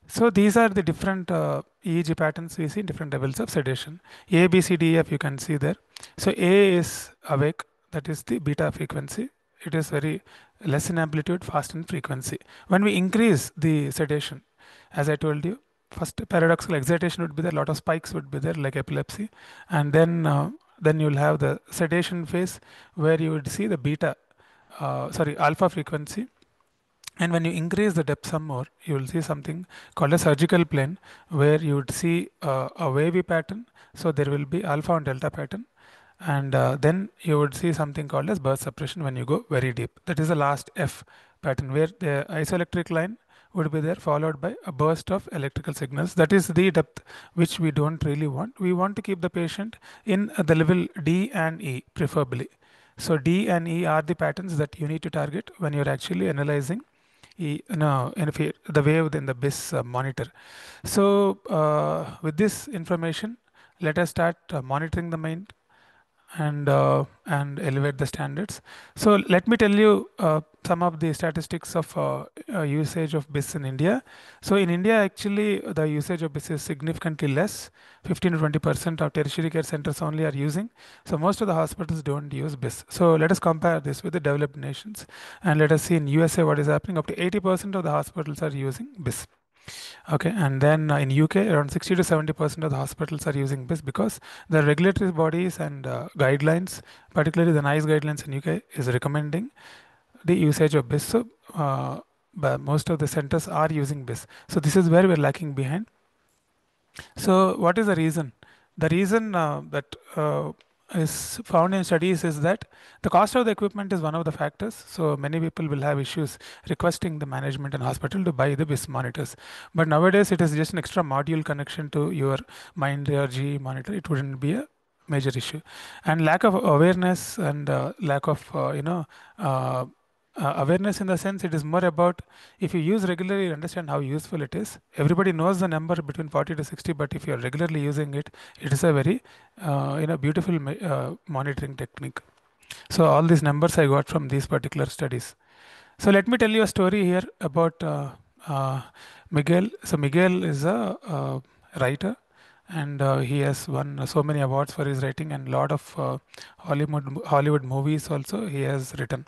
So these are the different EEG patterns we see in different levels of sedation. A, B, C, D, F, you can see there. So A is awake, that is the beta frequency. It is very less in amplitude, fast in frequency. When we increase the sedation, as I told you, first paradoxical excitation would be there, a lot of spikes would be there like epilepsy. And then you'll have the sedation phase where you would see the alpha frequency. And when you increase the depth some more, you will see something called a surgical plane, where you would see a wavy pattern. So there will be alpha and delta pattern. And then you would see something called as burst suppression when you go very deep. That is the last F pattern, where the isoelectric line would be there, followed by a burst of electrical signals. That is the depth which we don't really want. We want to keep the patient in the level D and E, preferably. So D and E are the patterns that you need to target when you're actually analyzing the wave in the BIS monitor. So with this information, let us start monitoring the mind and elevate the standards. So let me tell you some of the statistics of usage of BIS in India. So in India, actually, the usage of BIS is significantly less. 15 to 20% of tertiary care centers only are using. So most of the hospitals don't use BIS. So let us compare this with the developed nations, and let us see in USA what is happening. Up to 80% of the hospitals are using BIS. Okay, and then in UK, around 60 to 70% of the hospitals are using BIS, because the regulatory bodies and guidelines, particularly the NICE guidelines in UK, is recommending the usage of BIS. So but most of the centers are using BIS. So this is where we're lacking behind. So what is the reason? The reason that is found in studies is that the cost of the equipment is one of the factors. So many people will have issues requesting the management and hospital to buy the BIS monitors. But nowadays it is just an extra module connection to your Mind or GE monitor. It wouldn't be a major issue. And lack of awareness and lack of awareness in the sense it is more about if you use regularly, you understand how useful it is. Everybody knows the number between 40 to 60, but if you are regularly using it, it is a very beautiful monitoring technique. So all these numbers I got from these particular studies. So let me tell you a story here about Miguel. So Miguel is a writer, and he has won so many awards for his writing, and lot of Hollywood movies also he has written.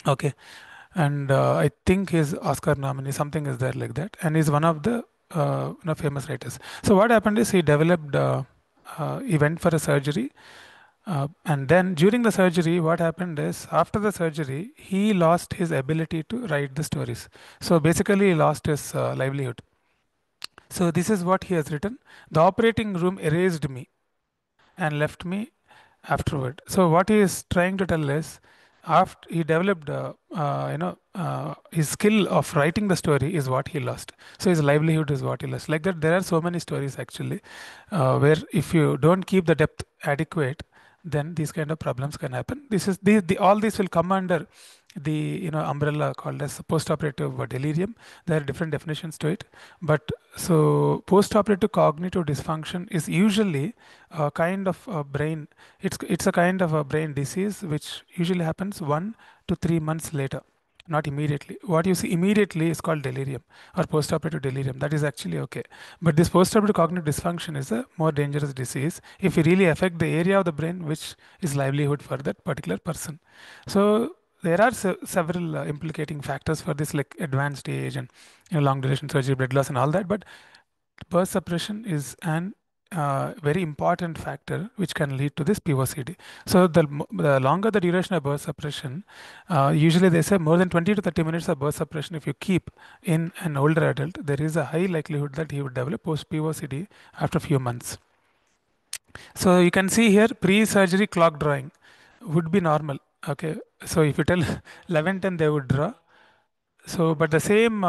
Okay, and I think his Oscar nominee, something is there like that, and he's one of the famous writers. So what happened is he developed, he went for a surgery, and then during the surgery, what happened is after the surgery, he lost his ability to write the stories. So basically, he lost his livelihood. So this is what he has written: the operating room erased me and left me afterward. So what he is trying to tell is, after he developed, his skill of writing the story is what he lost. So his livelihood is what he lost. Like that, there are so many stories actually, where if you don't keep the depth adequate, then these kind of problems can happen. This is all these will come under the umbrella called as post-operative delirium. There are different definitions to it, but so post-operative cognitive dysfunction is usually a kind of a brain. It's a kind of a brain disease which usually happens 1 to 3 months later, not immediately. What you see immediately is called delirium or post-operative delirium. That is actually okay. But this post-operative cognitive dysfunction is a more dangerous disease if you really affect the area of the brain which is livelihood for that particular person. So there are several implicating factors for this, like advanced age and long duration surgery, blood loss, and all that. But birth suppression is an very important factor which can lead to this POCD. So the longer the duration of birth suppression, usually they say more than 20 to 30 minutes of birth suppression, if you keep in an older adult, there is a high likelihood that he would develop post POCD after a few months. So you can see here pre-surgery clock drawing would be normal. Okay, so if you tell 11:10 they would draw. So, but the same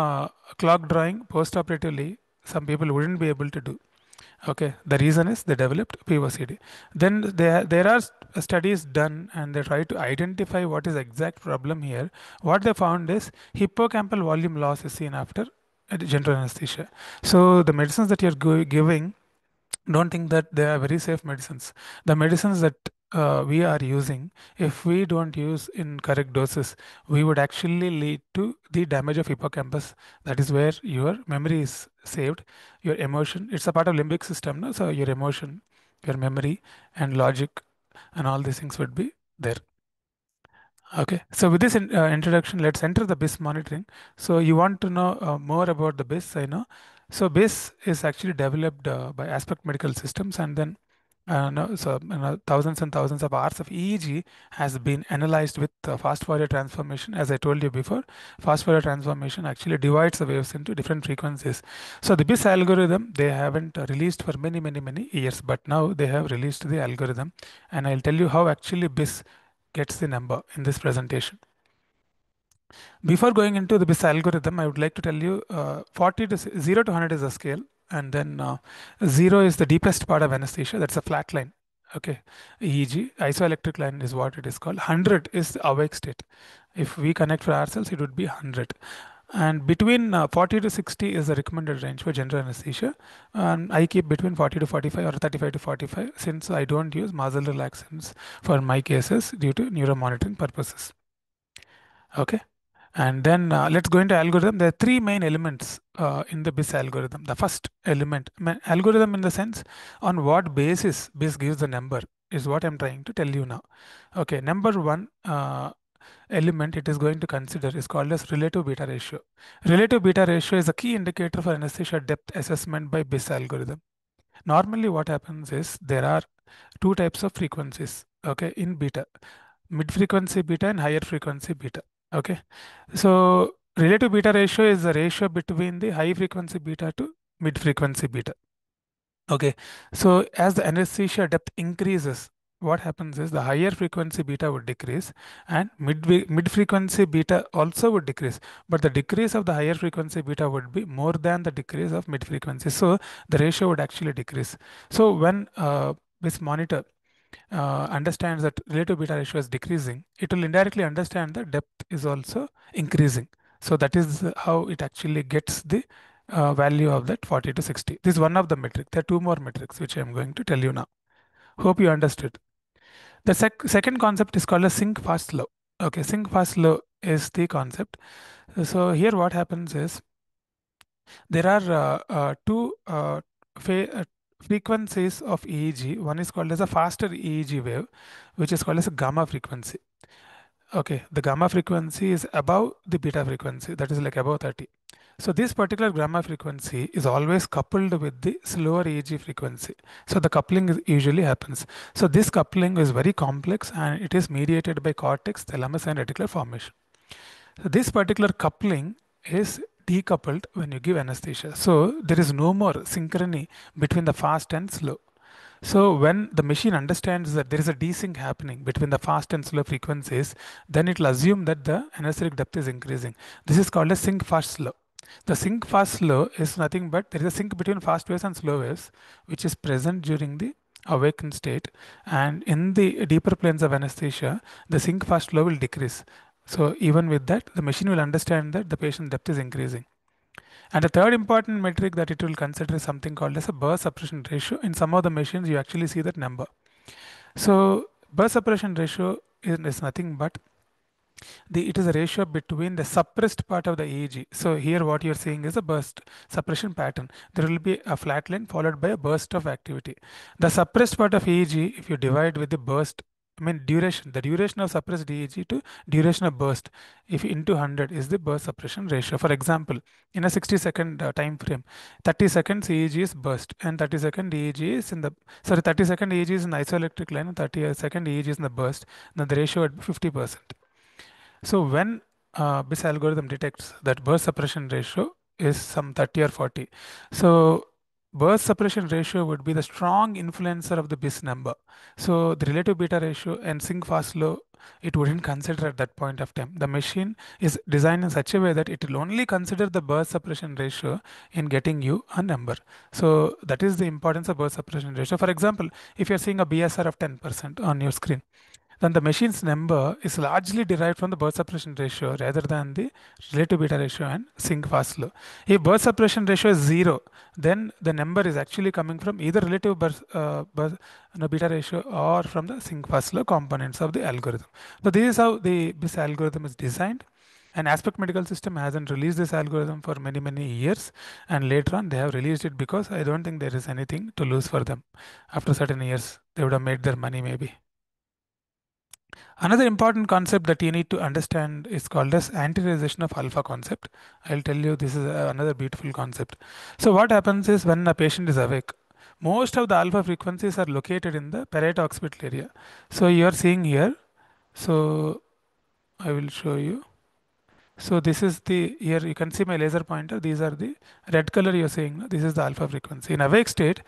clock drawing post-operatively, some people wouldn't be able to do. Okay, the reason is they developed POCD. Then there are studies done and they try to identify what is the exact problem here. What they found is hippocampal volume loss is seen after general anesthesia. So the medicines that you're giving, don't think that they are very safe medicines. The medicines that we are using, if we don't use in correct doses, we would actually lead to the damage of hippocampus. That is where your memory is saved, your emotion. It's a part of limbic system, no? So your emotion, your memory, and logic, and all these things would be there. Okay, so with this introduction, let's enter the BIS monitoring. So you want to know more about the BIS, I know. So BIS is actually developed by Aspect Medical Systems, and then thousands and thousands of hours of EEG has been analyzed with fast Fourier transformation. As I told you before, fast Fourier transformation actually divides the waves into different frequencies. So the BIS algorithm, they haven't released for many years, but now they have released the algorithm, and I'll tell you how actually BIS gets the number in this presentation. Before going into the BIS algorithm, I would like to tell you 0 to 100 is a scale, and then 0 is the deepest part of anesthesia. That's a flat line. Okay, EEG, isoelectric line is what it is called. 100 is the awake state. If we connect for ourselves, it would be 100. And between 40 to 60 is the recommended range for general anesthesia. And I keep between 40 to 45 or 35 to 45 since I don't use muscle relaxants for my cases due to neuromonitoring purposes. Okay. And then let's go into algorithm. There are three main elements in the BIS algorithm. The first element, algorithm in the sense on what basis BIS gives the number is what I'm trying to tell you now. Okay, number one element it is going to consider is called as relative beta ratio. Relative beta ratio is a key indicator for anesthesia depth assessment by BIS algorithm. Normally what happens is there are two types of frequencies, okay, in beta, mid frequency beta and higher frequency beta. Okay, so relative beta ratio is the ratio between the high frequency beta to mid frequency beta. Okay, so as the anesthesia depth increases, what happens is the higher frequency beta would decrease and mid frequency beta also would decrease, but the decrease of the higher frequency beta would be more than the decrease of mid frequency, so the ratio would actually decrease. So when this monitor understands that relative beta ratio is decreasing, it will indirectly understand that depth is also increasing. So that is how it actually gets the value of that 40 to 60. This is one of the metrics. There are two more metrics which I am going to tell you now. Hope you understood. The second concept is called a sink fast slow. Okay, sink fast slow is the concept. So here what happens is there are two frequencies of EEG. One is called as a faster EEG wave, which is called as a gamma frequency. Okay, the gamma frequency is above the beta frequency, that is like above 30. So this particular gamma frequency is always coupled with the slower EEG frequency. So the coupling usually happens. So this coupling is very complex and it is mediated by cortex, thalamus and reticular formation. So this particular coupling is decoupled when you give anesthesia. So there is no more synchrony between the fast and slow. So when the machine understands that there is a desync happening between the fast and slow frequencies, then it will assume that the anesthetic depth is increasing. This is called a sync fast slow. The sync fast slow is nothing but there is a sync between fast waves and slow waves, which is present during the awakened state. And in the deeper planes of anesthesia, the sync fast slow will decrease. So even with that, the machine will understand that the patient depth is increasing. And the third important metric that it will consider is something called as a burst suppression ratio. In some of the machines, you actually see that number. So burst suppression ratio is nothing but it is a ratio between the suppressed part of the EEG. So here what you're seeing is a burst suppression pattern. There will be a flat line followed by a burst of activity. The suppressed part of EEG, if you divide with the burst, duration, the duration of suppressed EEG to duration of burst, if into 100 is the burst suppression ratio. For example, in a 60-second time frame, 30 seconds EEG is burst and 30-second EEG is in the, 30-second EEG is in the isoelectric line and 30-second EEG is in the burst. Then the ratio at 50%. So when this algorithm detects that burst suppression ratio is some 30 or 40, so burst suppression ratio would be the strong influencer of the BIS number. So the relative beta ratio and sync fast slow, it wouldn't consider at that point of time. The machine is designed in such a way that it will only consider the burst suppression ratio in getting you a number. So that is the importance of burst suppression ratio. For example, if you're seeing a BSR of 10% on your screen, then the machine's number is largely derived from the burst suppression ratio rather than the relative beta ratio and sync fast slow. If burst suppression ratio is 0, then the number is actually coming from either relative beta ratio or from the sync fast slow components of the algorithm. So this is how this algorithm is designed. And Aspect Medical System hasn't released this algorithm for many years, and later on they have released it because I don't think there is anything to lose for them. After certain years, they would have made their money maybe. Another important concept that you need to understand is called as anti-realization of alpha concept. I'll tell you this is another beautiful concept. So what happens is when a patient is awake, most of the alpha frequencies are located in the parieto-occipital area. So you are seeing here. So I will show you. So this is the, here you can see my laser pointer. These are the red color you're seeing. This is the alpha frequency. In awake state,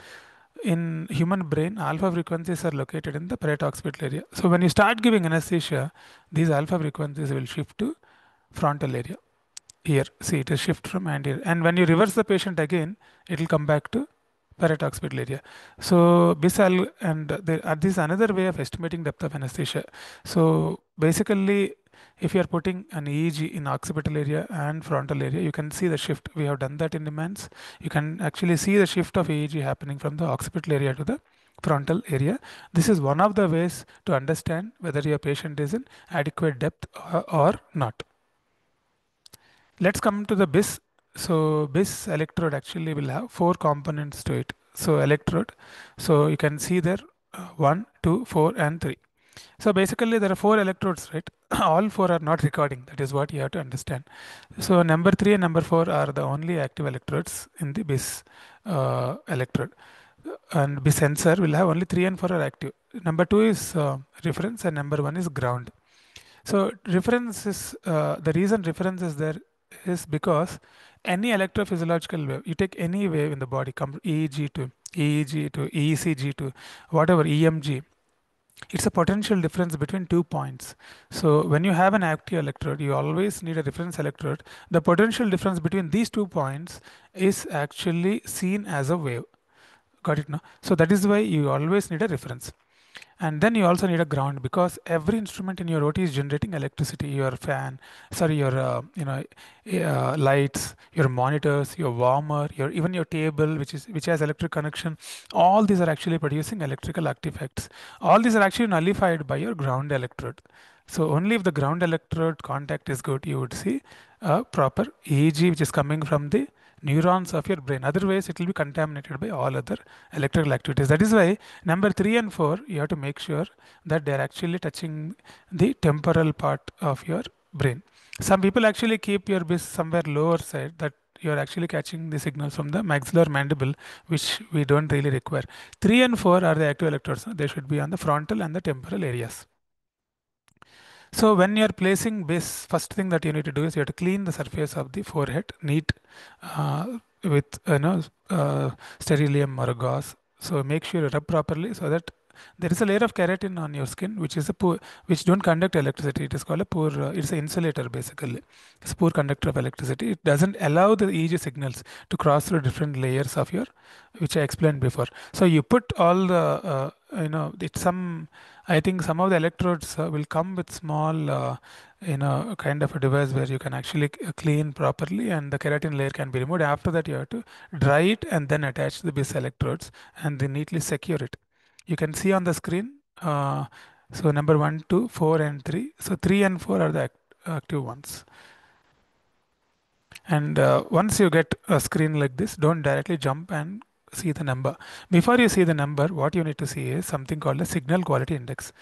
in human brain, alpha frequencies are located in the parieto-occipital area. So when you start giving anesthesia, these alpha frequencies will shift to frontal area. Here, see, it is shift from anterior. And when you reverse the patient again, it will come back to parieto-occipital area. So this is another way of estimating depth of anesthesia. So basically, if you are putting an EEG in occipital area and frontal area, you can see the shift. We have done that in immense. You can actually see the shift of EEG happening from the occipital area to the frontal area. This is one of the ways to understand whether your patient is in adequate depth or not. Let's come to the BIS. So BIS electrode actually will have 4 components to it. So electrode, so you can see there 1, 2, 4 and 3. So basically there are 4 electrodes, right? All 4 are not recording. That is what you have to understand. So number 3 and number 4 are the only active electrodes in the BIS electrode. And BIS sensor will have only 3 and 4 are active. Number 2 is reference and number 1 is ground. So reference is, the reason reference is there is because any electrophysiological wave, you take any wave in the body, EEG to EECG to whatever, EMG, it's a potential difference between 2 points. So when you have an active electrode, you always need a reference electrode. The potential difference between these 2 points is actually seen as a wave. Got it now? So that is why you always need a reference. And then you also need a ground, because every instrument in your OT is generating electricity. Your fan, sorry, your lights, your monitors, your warmer, your even your table, which has electric connection. All these are actually producing electrical artifacts. All these are actually nullified by your ground electrode. So only if the ground electrode contact is good, you would see a proper EEG which is coming from the neurons of your brain. Otherwise, it will be contaminated by all other electrical activities. That is why number 3 and 4, you have to make sure that they are actually touching the temporal part of your brain. Some people actually keep your BIS somewhere lower side, that you are actually catching the signals from the maxillary mandible, which we don't really require. 3 and 4 are the active electrodes. They should be on the frontal and the temporal areas. So when you are placing BIS, first thing that you need to do is you have to clean the surface of the forehead, neat, with sterilium or a gauze. So make sure you rub properly, so that there is a layer of keratin on your skin, which is a poor, which don't conduct electricity. It is called a poor. It's an insulator basically. It's a poor conductor of electricity. It doesn't allow the EEG signals to cross through different layers of your, which I explained before. So you put all the it's some. I think some of the electrodes will come with small, kind of a device where you can actually clean properly, and the keratin layer can be removed. After that, you have to dry it and then attach the BIS electrodes and then neatly secure it. You can see on the screen. So number 1, 2, 4, and 3. So 3 and 4 are the active ones. And once you get a screen like this, don't directly jump and see the number. Before you see the number, what you need to see is something called a signal quality index.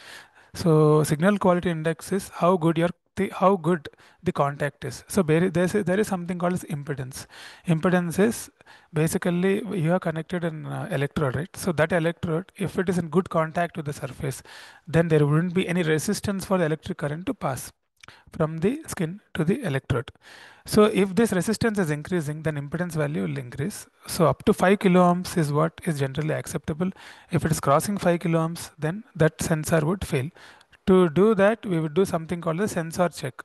So signal quality index is how good the contact is. So there is something called as impedance. Impedance is basically you are connected an electrode, right? So that electrode, if it is in good contact with the surface, then there wouldn't be any resistance for the electric current to pass from the skin to the electrode. So if this resistance is increasing, then impedance value will increase. So up to 5 kilo ohms is what is generally acceptable. If it is crossing 5 kilo ohms, then that sensor would fail. To do that, we would do something called a sensor check.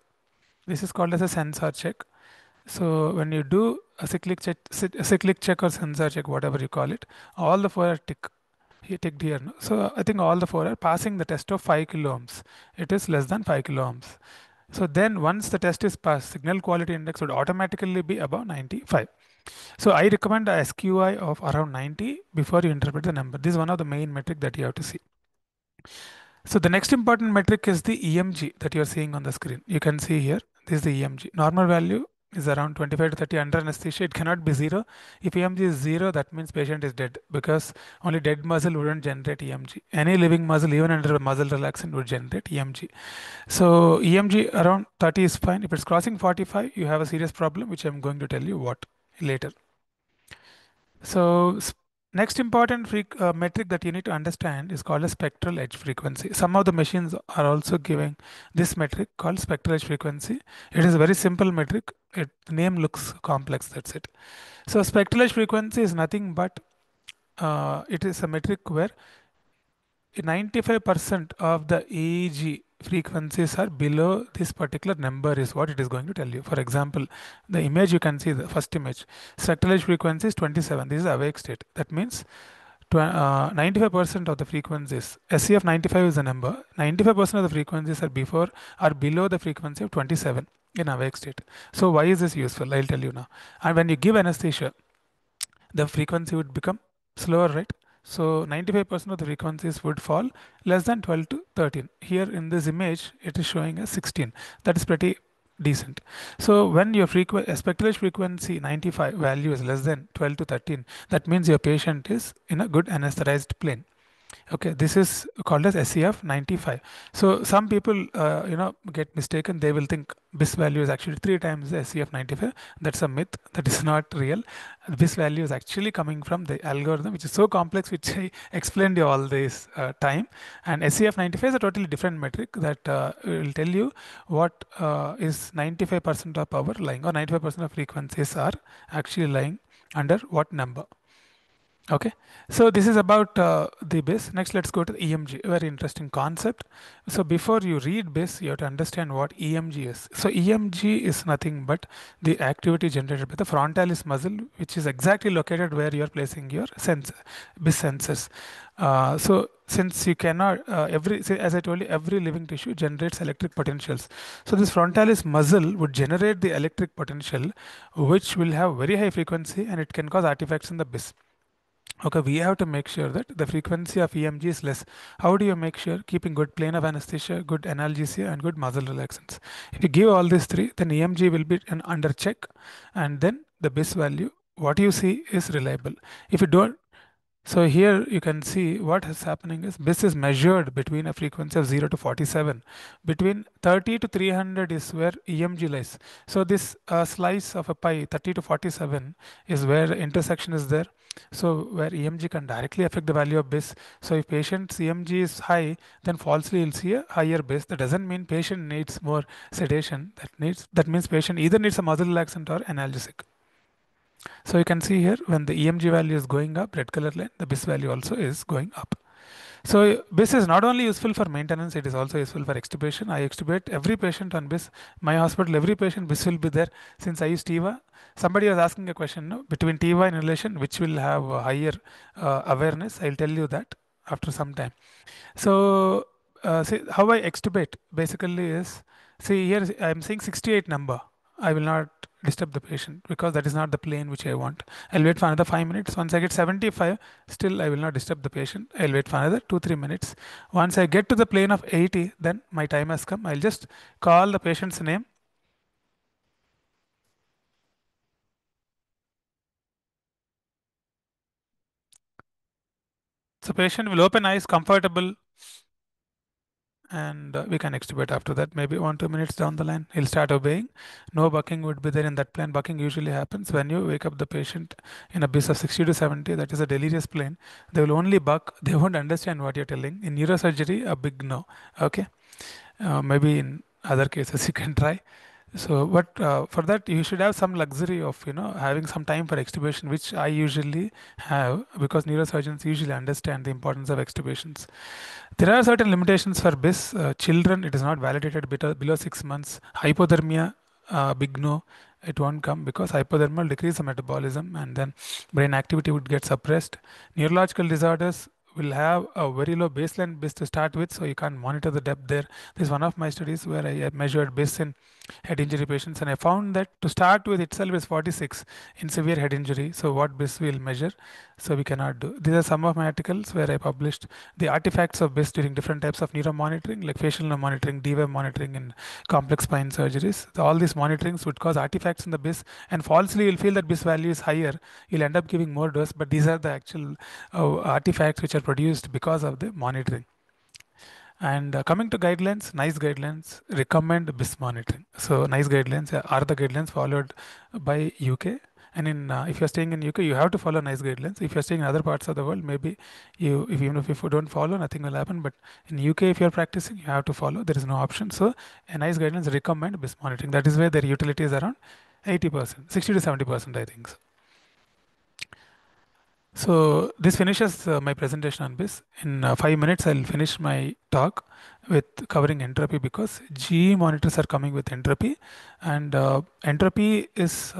This is called as a sensor check. So when you do a cyclic check or sensor check, whatever you call it, all the 4 are ticked here. No? So I think all the 4 are passing the test of 5 kilo ohms. It is less than 5 kilo ohms. So then once the test is passed, signal quality index would automatically be above 95. So I recommend a SQI of around 90 before you interpret the number. This is one of the main metric that you have to see. So the next important metric is the EMG that you are seeing on the screen. You can see here, this is the EMG. Normal value is around 25 to 30 under anesthesia. It cannot be 0. If EMG is 0, that means patient is dead, because only dead muscle wouldn't generate EMG. Any living muscle, even under a muscle relaxant, would generate EMG. So EMG around 30 is fine. If it's crossing 45, you have a serious problem, which I'm going to tell you what later. So next important metric that you need to understand is called a spectral edge frequency. Some of the machines are also giving this metric called spectral edge frequency. It is a very simple metric. The name looks complex, that's it. So spectral edge frequency is nothing but it is a metric where 95% of the EEG frequencies are below this particular number is what it is going to tell you. For example, the image you can see, the first image, spectral edge frequency is 27. This is awake state. That means 95% of the frequencies, SCF 95 is the number, 95% of the frequencies are below the frequency of 27 in awake state. So why is this useful? I'll tell you now. And when you give anesthesia, the frequency would become slower, right? So 95% of the frequencies would fall less than 12 to 13. Here in this image, it is showing as 16. That is pretty decent. So when your spectral edge frequency 95 value is less than 12 to 13, that means your patient is in a good anesthetized plane. Okay, this is called as SCF 95. So some people, get mistaken. They will think BIS value is actually 3 times the SCF 95. That's a myth. That is not real. BIS value is actually coming from the algorithm, which is so complex, which I explained you all this time. And SCF 95 is a totally different metric that will tell you what is 95% of power lying, or 95% of frequencies are actually lying under what number. Okay, so this is about the BIS. Next, let's go to the EMG. Very interesting concept. So before you read BIS, you have to understand what EMG is. So EMG is nothing but the activity generated by the frontalis muscle, which is exactly located where you are placing your BIS sensors. So since you cannot, as I told you, every living tissue generates electric potentials. So this frontalis muscle would generate the electric potential, which will have very high frequency and it can cause artifacts in the BIS. Okay, we have to make sure that the frequency of EMG is less. How do you make sure? Keeping good plane of anesthesia, good analgesia, and good muscle relaxants. If you give all these three, then EMG will be under check, and then the BIS value, what you see is reliable. If you don't, so here you can see what is happening is BIS is measured between a frequency of 0 to 47. Between 30 to 300 is where EMG lies. So this slice of a pie, 30 to 47, is where the intersection is there. So where EMG can directly affect the value of BIS. So if patient's EMG is high, then falsely you'll see a higher BIS. That doesn't mean patient needs more sedation. That means patient either needs a muscle relaxant or analgesic. So you can see here when the EMG value is going up, red color line, the BIS value also is going up. So BIS is not only useful for maintenance, it is also useful for extubation. I extubate every patient on BIS. My hospital, every patient BIS will be there. Since I use TIVA, somebody was asking a question, no? Between TIVA and inhalation, which will have a higher awareness? I'll tell you that after some time. So see how I extubate basically is, see here I'm saying 68 number. I will not disturb the patient because that is not the plane which I want. I'll wait for another 5 minutes. Once I get 75, still I will not disturb the patient. I'll wait for another 2-3 minutes. Once I get to the plane of 80, then my time has come. I'll just call the patient's name. So patient will open eyes, comfortable, and we can extubate after that. Maybe 1-2 minutes down the line, he'll start obeying. No bucking would be there in that plane. Bucking usually happens when you wake up the patient in a BIS of 60 to 70. That is a delirious plane. They will only buck. They won't understand what you're telling. In neurosurgery, a big no. Okay. Maybe in other cases you can try. So, but for that you should have some luxury of having some time for extubation, which I usually have because neurosurgeons usually understand the importance of extubations. There are certain limitations for BIS. Children, it is not validated below 6 months. Hypothermia, big no, it won't come because hypothermia will decrease the metabolism and then brain activity would get suppressed. Neurological disorders will have a very low baseline BIS to start with, so you can't monitor the depth there. This is one of my studies where I measured BIS in head injury patients, and I found that to start with itself is 46 in severe head injury. So what BIS will measure? So we cannot do. These are some of my articles where I published the artifacts of BIS during different types of neuromonitoring, like facial neuromonitoring, D-wave monitoring, and complex spine surgeries. So all these monitorings would cause artifacts in the BIS, and falsely you'll feel that BIS value is higher. You'll end up giving more dose, but these are the actual artifacts which are produced because of the monitoring. And coming to guidelines, NICE guidelines recommend BIS monitoring. So NICE guidelines are the guidelines followed by UK. And in if you're staying in UK, you have to follow NICE guidelines. If you're staying in other parts of the world, maybe even if you don't follow, nothing will happen. But in UK, if you're practicing, you have to follow. There is no option. So NICE guidelines recommend BIS monitoring. That is where their utility is around 80%, 60 to 70%, I think. So this finishes my presentation on BIS. In 5 minutes, I'll finish my talk with covering entropy because GE monitors are coming with entropy, and entropy is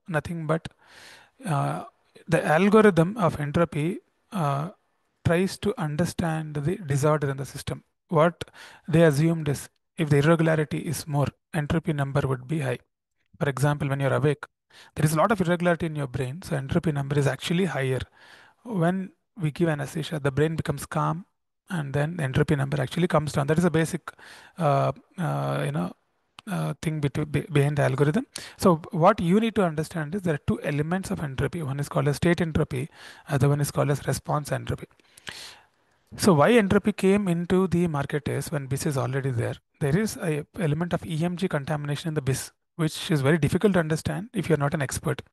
nothing but the algorithm of entropy tries to understand the disorder in the system. What they assumed is if the irregularity is more, entropy number would be high. For example, when you're awake, there is a lot of irregularity in your brain, so entropy number is actually higher. When we give anesthesia, the brain becomes calm, and then the entropy number actually comes down. That is a basic, uh, thing behind the algorithm. So what you need to understand is there are two elements of entropy. One is called as state entropy, other one is called as response entropy. So why entropy came into the market is when BIS is already there. There is a element of EMG contamination in the BIS, which is very difficult to understand if you're not an expert.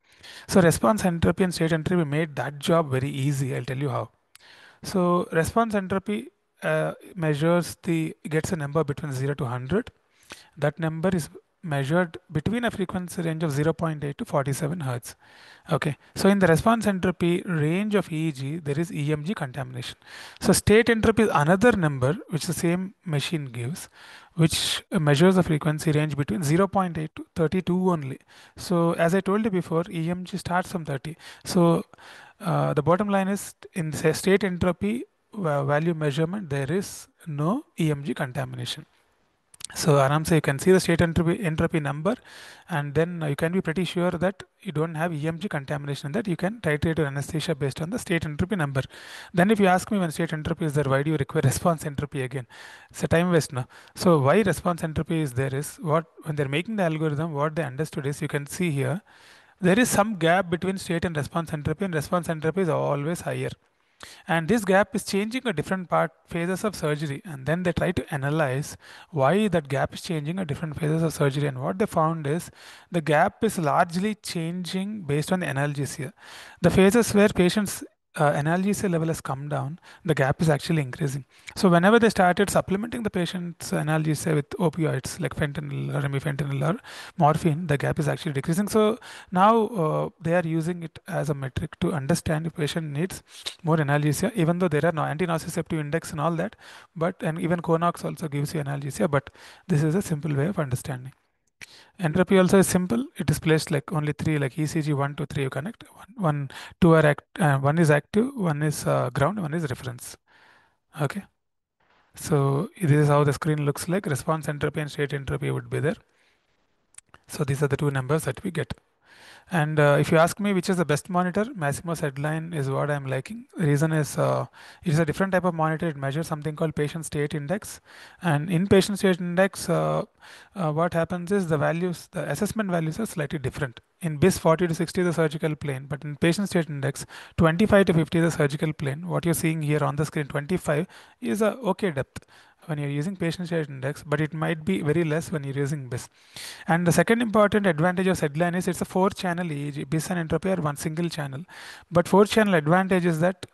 So response entropy and state entropy made that job very easy. I'll tell you how. So response entropy gets a number between 0 to 100. That number is measured between a frequency range of 0.8 to 47 Hertz. Okay, so in the response entropy range of EEG, there is EMG contamination. So state entropy is another number which the same machine gives, which measures the frequency range between 0.8 to 32 only. So as I told you before, EMG starts from 30. So the bottom line is in state entropy value measurement, there is no EMG contamination. So Aram, you can see the state entropy number, and then you can be pretty sure that you don't have EMG contamination, that you can titrate your anesthesia based on the state entropy number. Then if you ask me when state entropy is there, why do you require response entropy again? It's a time waste now. So why response entropy is there is what when they're making the algorithm, what they understood is, you can see here, there is some gap between state and response entropy is always higher. And this gap is changing at different phases of surgery, and then they try to analyze why that gap is changing at different phases of surgery. And what they found is the gap is largely changing based on the analgesia. The phases where patients analgesia level has come down, the gap is actually increasing. So whenever they started supplementing the patient's analgesia with opioids like fentanyl or remifentanil or morphine, the gap is actually decreasing. So now they are using it as a metric to understand if patient needs more analgesia, even though there are no anti-nociceptive index and all that, but and even Conox also gives you analgesia, but this is a simple way of understanding. Entropy also is simple. It is placed like only three, like ECG 1 to 3 you connect. Two are one is active, one is ground, one is reference. Okay. So this is how the screen looks like. Response entropy and state entropy would be there. So these are the two numbers that we get. And if you ask me which is the best monitor, Massimo's headline is what I'm liking. The reason is it is a different type of monitor. It measures something called patient state index. And in patient state index, what happens is the assessment values are slightly different. In BIS 40 to 60 the surgical plane, but in patient state index 25 to 50 the surgical plane. What you're seeing here on the screen, 25 is a okay depth when you're using patient state index, but it might be very less when you're using BIS. And the second important advantage of SEDLINE is it's a 4-channel EEG. BIS and entropy are one single channel. But 4-channel advantage is that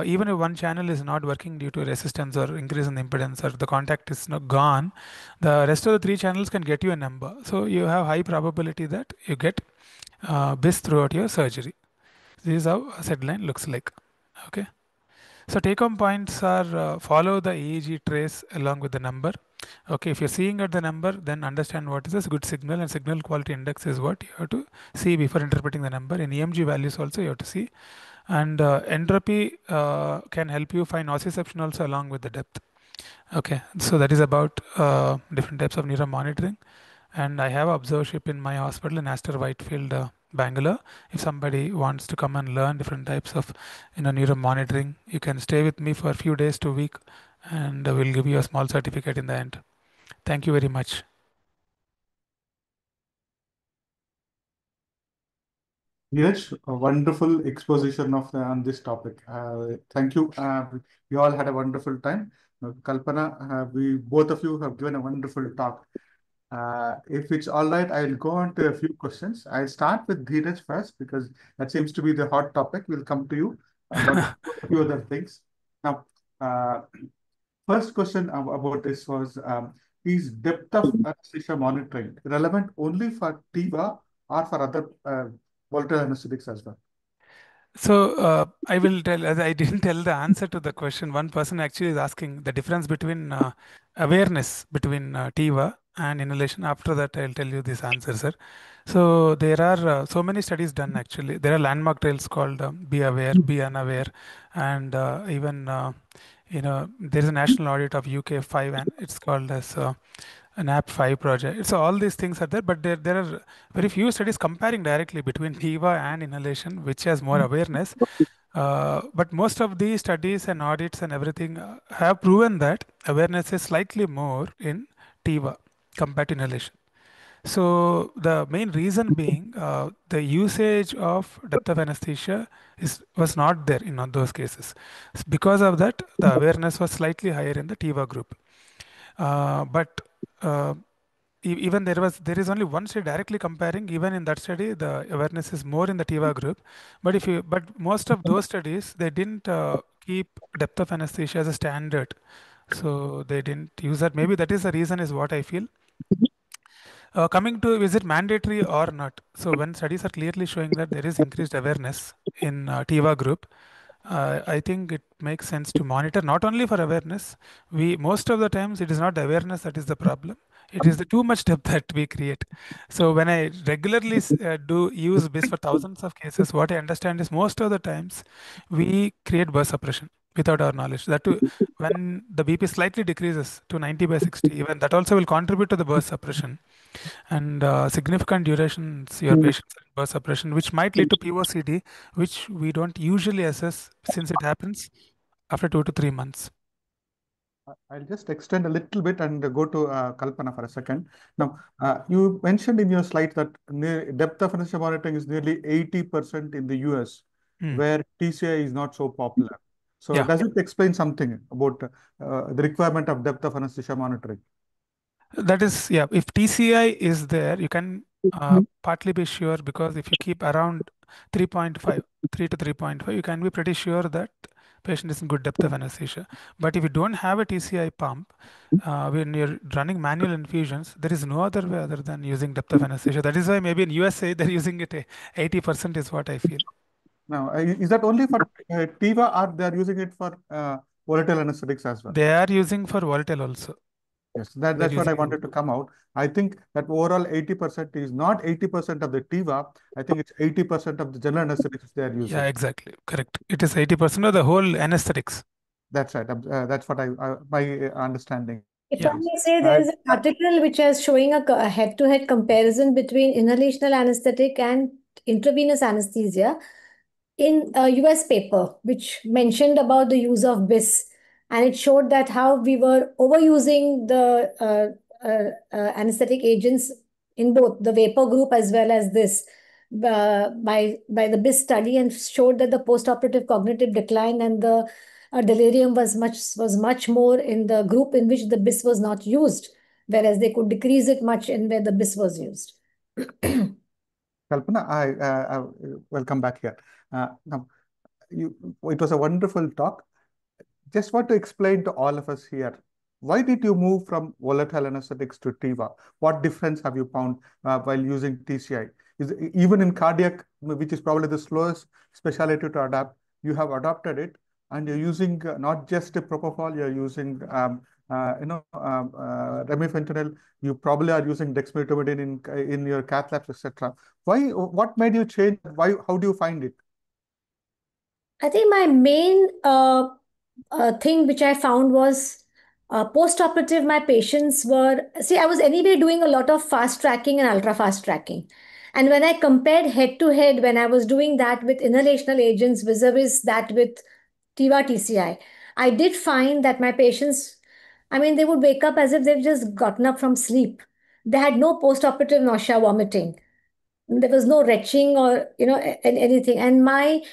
even if one channel is not working due to resistance or increase in the impedance or the contact is not gone, the rest of the 3 channels can get you a number. So you have high probability that you get BIS throughout your surgery. This is how SEDLINE looks like. Okay. So take-home points are follow the EEG trace along with the number. Okay, if you're seeing at the number, then understand what is a good signal, and signal quality index is what you have to see before interpreting the number. In EMG values also you have to see. And entropy can help you find nociception also along with the depth. Okay, so that is about different types of neuro monitoring. And I have observership in my hospital in Astor Whitefield, Bangalore. If somebody wants to come and learn different types of neuro monitoring, you can stay with me for a few days to a week, and we'll give you a small certificate in the end. Thank you very much. Neeraj, a wonderful exposition on this topic. Thank you. We all had a wonderful time. Kalpana, we both of you have given a wonderful talk. If it's all right, I'll go on to a few questions. I'll start with Dheeraj first because that seems to be the hot topic. We'll come to you about a few other things. Now, first question about this was, is depth of anesthesia monitoring relevant only for TIVA or for other volatile anesthetics as well? So I will tell, as I didn't tell the answer to the question. One person actually is asking the difference between awareness between TIVA and inhalation. After that, I'll tell you this answer, sir. So there are so many studies done actually. There are landmark trials called Be Aware, Be Unaware, and even there is a national audit of UK 5, and it's called as an app 5 project. So all these things are there, but there are very few studies comparing directly between TIVA and inhalation, which has more awareness. But most of these studies and audits and everything have proven that awareness is slightly more in TIVA compared to inhalation. So the main reason being the usage of depth of anesthesia was not there in those cases. Because of that, the awareness was slightly higher in the TIVA group. But even there is only one study directly comparing. Even in that study, the awareness is more in the TIVA group. But most of those studies, they didn't keep depth of anesthesia as a standard, so they didn't use that. Maybe that is the reason, is what I feel. Coming to, is it mandatory or not? So when studies are clearly showing that there is increased awareness in TIVA group, I think it makes sense to monitor not only for awareness. We most of the times it is not the awareness that is the problem. It is the too much depth that we create. So when I regularly do use BIS for thousands of cases, what I understand is most of the times we create burst suppression without our knowledge. That too, when the BP slightly decreases to 90/60, even that also will contribute to the burst suppression and significant durations your patients are in burst suppression, which might lead to POCD, which we don't usually assess since it happens after 2 to 3 months. I'll just extend a little bit and go to Kalpana for a second. Now, you mentioned in your slide that depth of anesthesia monitoring is nearly 80% in the US, where TCI is not so popular. So, does it explain something about the requirement of depth of anesthesia monitoring? That is, yeah, if TCI is there, you can partly be sure, because if you keep around 3.5, 3 to 3.5, you can be pretty sure that patient is in good depth of anesthesia. But if you don't have a TCI pump, when you're running manual infusions, there is no other way other than using depth of anesthesia. That is why maybe in USA they're using it 80% is what I feel. Now, is that only for TIVA, or they are using it for volatile anesthetics as well? They are using for volatile also. Yes, that's what I wanted to come out. I think that overall 80% is not 80% of the TIVA. I think it's 80% of the general anesthetics they are using. Yeah, exactly. Correct. It is 80% of the whole anesthetics. That's right. That's what my understanding. If I may say, there is an article which is showing a head-to-head comparison between inhalational anesthetic and intravenous anesthesia in a US paper, which mentioned about the use of BIS. And it showed that how we were overusing the anesthetic agents in both the vapor group as well as this by the BIS study, and showed that the postoperative cognitive decline and the delirium was much more in the group in which the BIS was not used, whereas they could decrease it much in where the BIS was used. Kalpana, I welcome back here. Now, it was a wonderful talk. Just want to explain to all of us here, why did you move from volatile anesthetics to TIVA? What difference have you found while using TCI? Even in cardiac, which is probably the slowest specialty to adapt, you have adopted it, and you're using not just a propofol, you're using remifentanil. You probably are using dexmedetomidine in your cath labs, etc. Why? What made you change? Why? How do you find it? I think my main thing which I found was post-operative, my patients were, see, I was anyway doing a lot of fast tracking and ultra fast tracking. And when I compared head to head, when I was doing that with inhalational agents vis-a-vis that with TIVA TCI, I did find that my patients, I mean, they would wake up as if they've just gotten up from sleep. They had no post-operative nausea, vomiting. There was no retching or anything. And my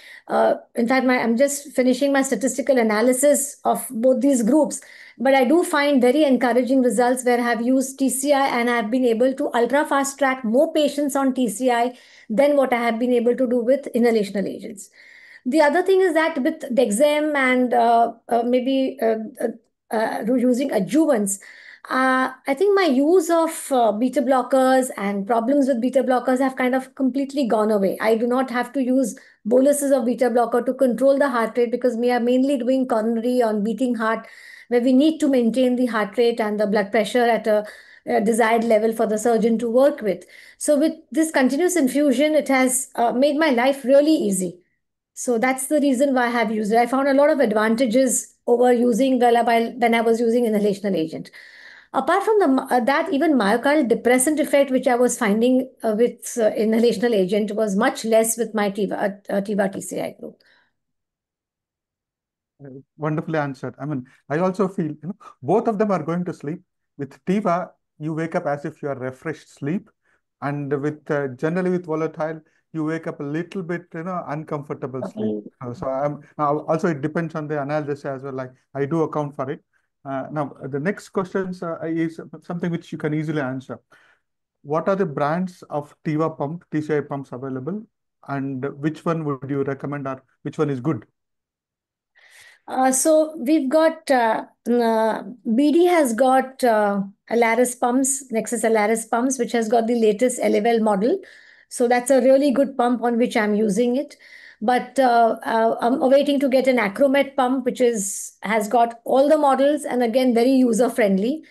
in fact, I'm just finishing my statistical analysis of both these groups, but I do find very encouraging results where I have used TCI and I've been able to ultra fast track more patients on TCI than what I have been able to do with inhalational agents. The other thing is that with Dexam and maybe using adjuvants, I think my use of beta blockers and problems with beta blockers have kind of completely gone away. I do not have to use boluses of beta blocker to control the heart rate, because we are mainly doing coronary on beating heart, where we need to maintain the heart rate and the blood pressure at a desired level for the surgeon to work with. So with this continuous infusion, it has made my life really easy. So that's the reason why I have used it. I found a lot of advantages over using when I was using inhalational agent. Apart from that, even myocardial depressant effect, which I was finding with inhalational agent, was much less with my TIVA TCI group. Wonderfully answered. I mean, I also feel both of them are going to sleep. With TIVA, you wake up as if you are refreshed sleep, and with generally with volatile, you wake up a little bit uncomfortable sleep. So also it depends on the analysis as well. Like I do account for it. Now the next question is something which you can easily answer. What are the brands of TCI pumps available, and which one would you recommend, or which one is good? So we've got BD has got Alaris pumps, Nexus Alaris pumps, which has got the latest LVL model. So that's a really good pump on which I'm using it. But I'm awaiting to get an Acromet pump, which has got all the models and again very user friendly.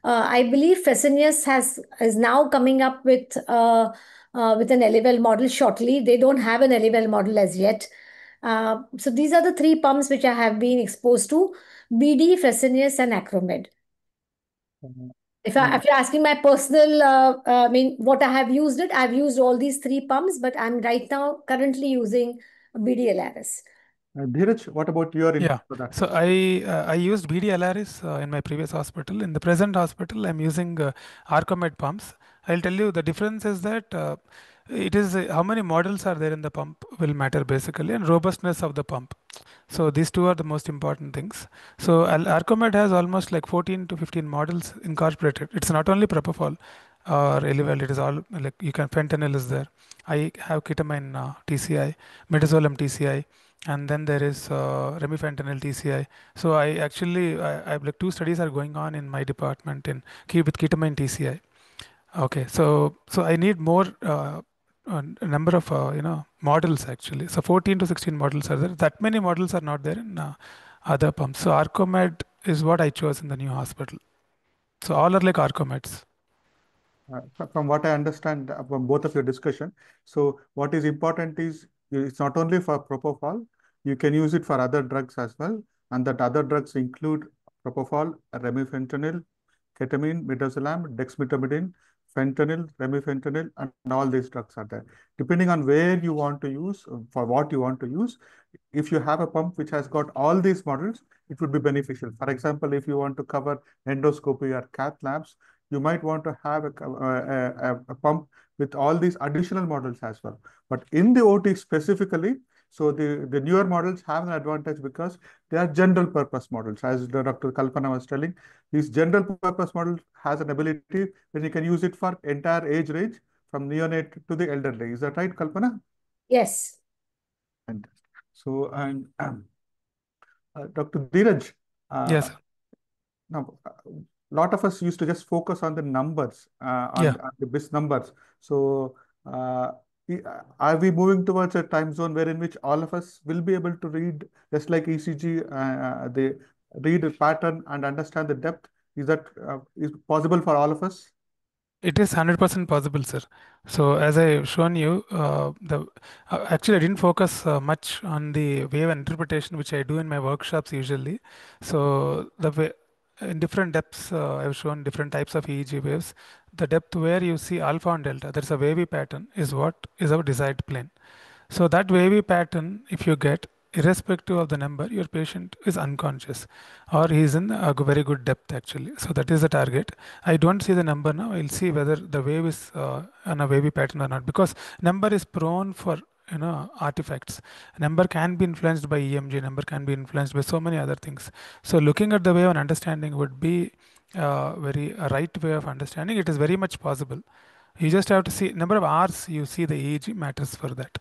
I believe Fresenius is now coming up with an LVL model shortly. They don't have an LVL model as yet. So these are the three pumps which I have been exposed to: BD, Fresenius, and Acromed. If you're asking my personal, I mean, what I have used it, I've used all these three pumps, but I'm right now currently using BD Alaris. Dheeraj, what about your Yeah, input for that? so I used BD Alaris in my previous hospital. In the present hospital, I'm using Arcomed pumps. I'll tell you the difference is that it is how many models are there in the pump will matter basically, and robustness of the pump. So these two are the most important things. So Arcomed has almost like 14 to 15 models incorporated. It's not only propofol or Elivel, it is all like you can fentanyl is there. I have ketamine TCI, midazolam TCI, and then there is remifentanil TCI. So I have like two studies are going on in my department with ketamine TCI. Okay, so I need more a number of models actually. So 14 to 16 models are there. That many models are not there in other pumps. So Arcomed is what I chose in the new hospital. So all are like Arcomeds. From what I understand from both of your discussion, so what is important is it's not only for propofol, you can use it for other drugs as well, and that other drugs include propofol, remifentanil, ketamine, midazolam, dexmedetomidine, fentanyl, remifentanil, and all these drugs are there. Depending on where you want to use, for what you want to use, if you have a pump which has got all these models, it would be beneficial. For example, if you want to cover endoscopy or cath labs, you might want to have a pump with all these additional models as well. But in the OT specifically, so the newer models have an advantage because they are general purpose models. As Dr. Kalpana was telling, these general purpose models has an ability when you can use it for entire age range from neonate to the elderly. Is that right, Kalpana? Yes. And so, Dr. Dheeraj, Yes. now, a lot of us used to just focus on the numbers, Yeah. on the BIS numbers. So, uh, are we moving towards a time zone wherein which all of us will be able to read, just like ECG, they read a pattern and understand the depth? Is that is possible for all of us? It is 100% possible, sir. So as I've shown you, actually I didn't focus much on the wave interpretation, which I do in my workshops usually. So the way in different depths, I've shown different types of EEG waves. The depth where you see alpha and delta, there's a wavy pattern, is what is our desired plane. So that wavy pattern, if you get, irrespective of the number, your patient is unconscious or he is in a very good depth actually. So that is the target. I don't see the number now. I'll see whether the wave is on a wavy pattern or not, because number is prone for artifacts. Number can be influenced by EMG, number can be influenced by so many other things. So looking at the wave and understanding would be very a right way of understanding. It is very much possible. You just have to see number of hours you see the EEG matters for that.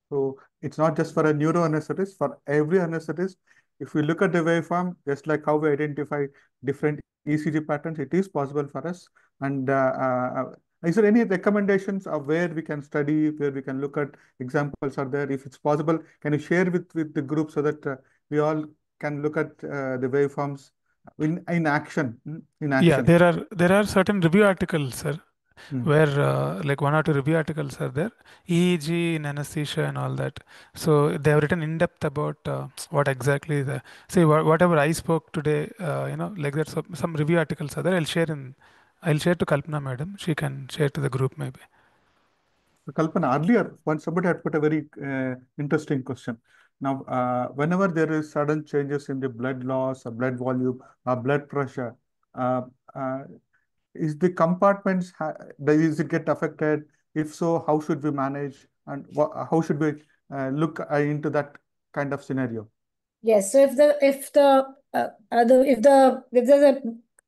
So it's not just for a neuroanesthetist, for every anesthetist. If we look at the waveform, just like how we identify different ECG patterns, it is possible for us. And is there any recommendations of where we can study, where we can look at examples are there? If it's possible, can you share with the group so that we all can look at the waveforms in action? In Yeah, action. there are certain review articles, sir, Mm. where like one or two review articles are there, EEG in anesthesia and all that. So they have written in depth about what exactly whatever I spoke today, like that. So some review articles are there. I'll share to Kalpana madam. She can share to the group maybe. So Kalpana, earlier, when somebody had put a very interesting question. Now, whenever there is sudden changes in the blood loss, or blood volume, or blood pressure, uh, uh, is the compartments, does it get affected? If so, how should we manage? And how should we look into that kind of scenario? Yes. So if there's a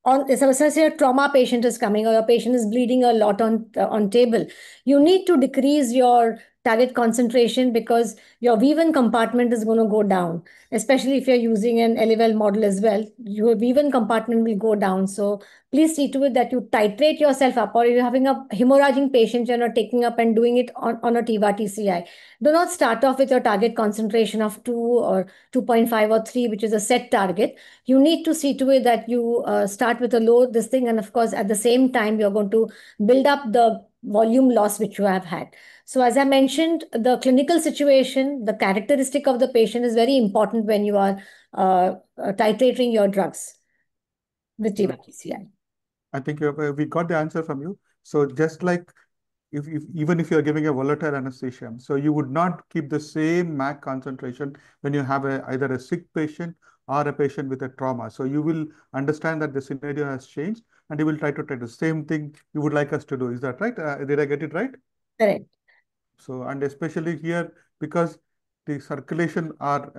on if say a trauma patient is coming or a patient is bleeding a lot on table, you need to decrease your target concentration because your V1 compartment is going to go down, especially if you're using an LVL model as well. Your V1 compartment will go down. So please see to it that you titrate yourself up, or you're having a hemorrhaging patient and you're taking up and doing it on a TIVA TCI. Do not start off with your target concentration of 2 or 2.5 or 3, which is a set target. You need to see to it that you start with a low this thing, and of course at the same time you're going to build up the volume loss which you have had. So as I mentioned, the clinical situation, the characteristic of the patient is very important when you are titrating your drugs with TIVA TCI. I think we got the answer from you. So just like if even if you're giving a volatile anesthesia, so you would not keep the same MAC concentration when you have either a sick patient or a patient with a trauma. So you will understand that the scenario has changed and you will try to try the same thing you would like us to do. Is that right? Did I get it right? Correct. So, and especially here, because the circulation are,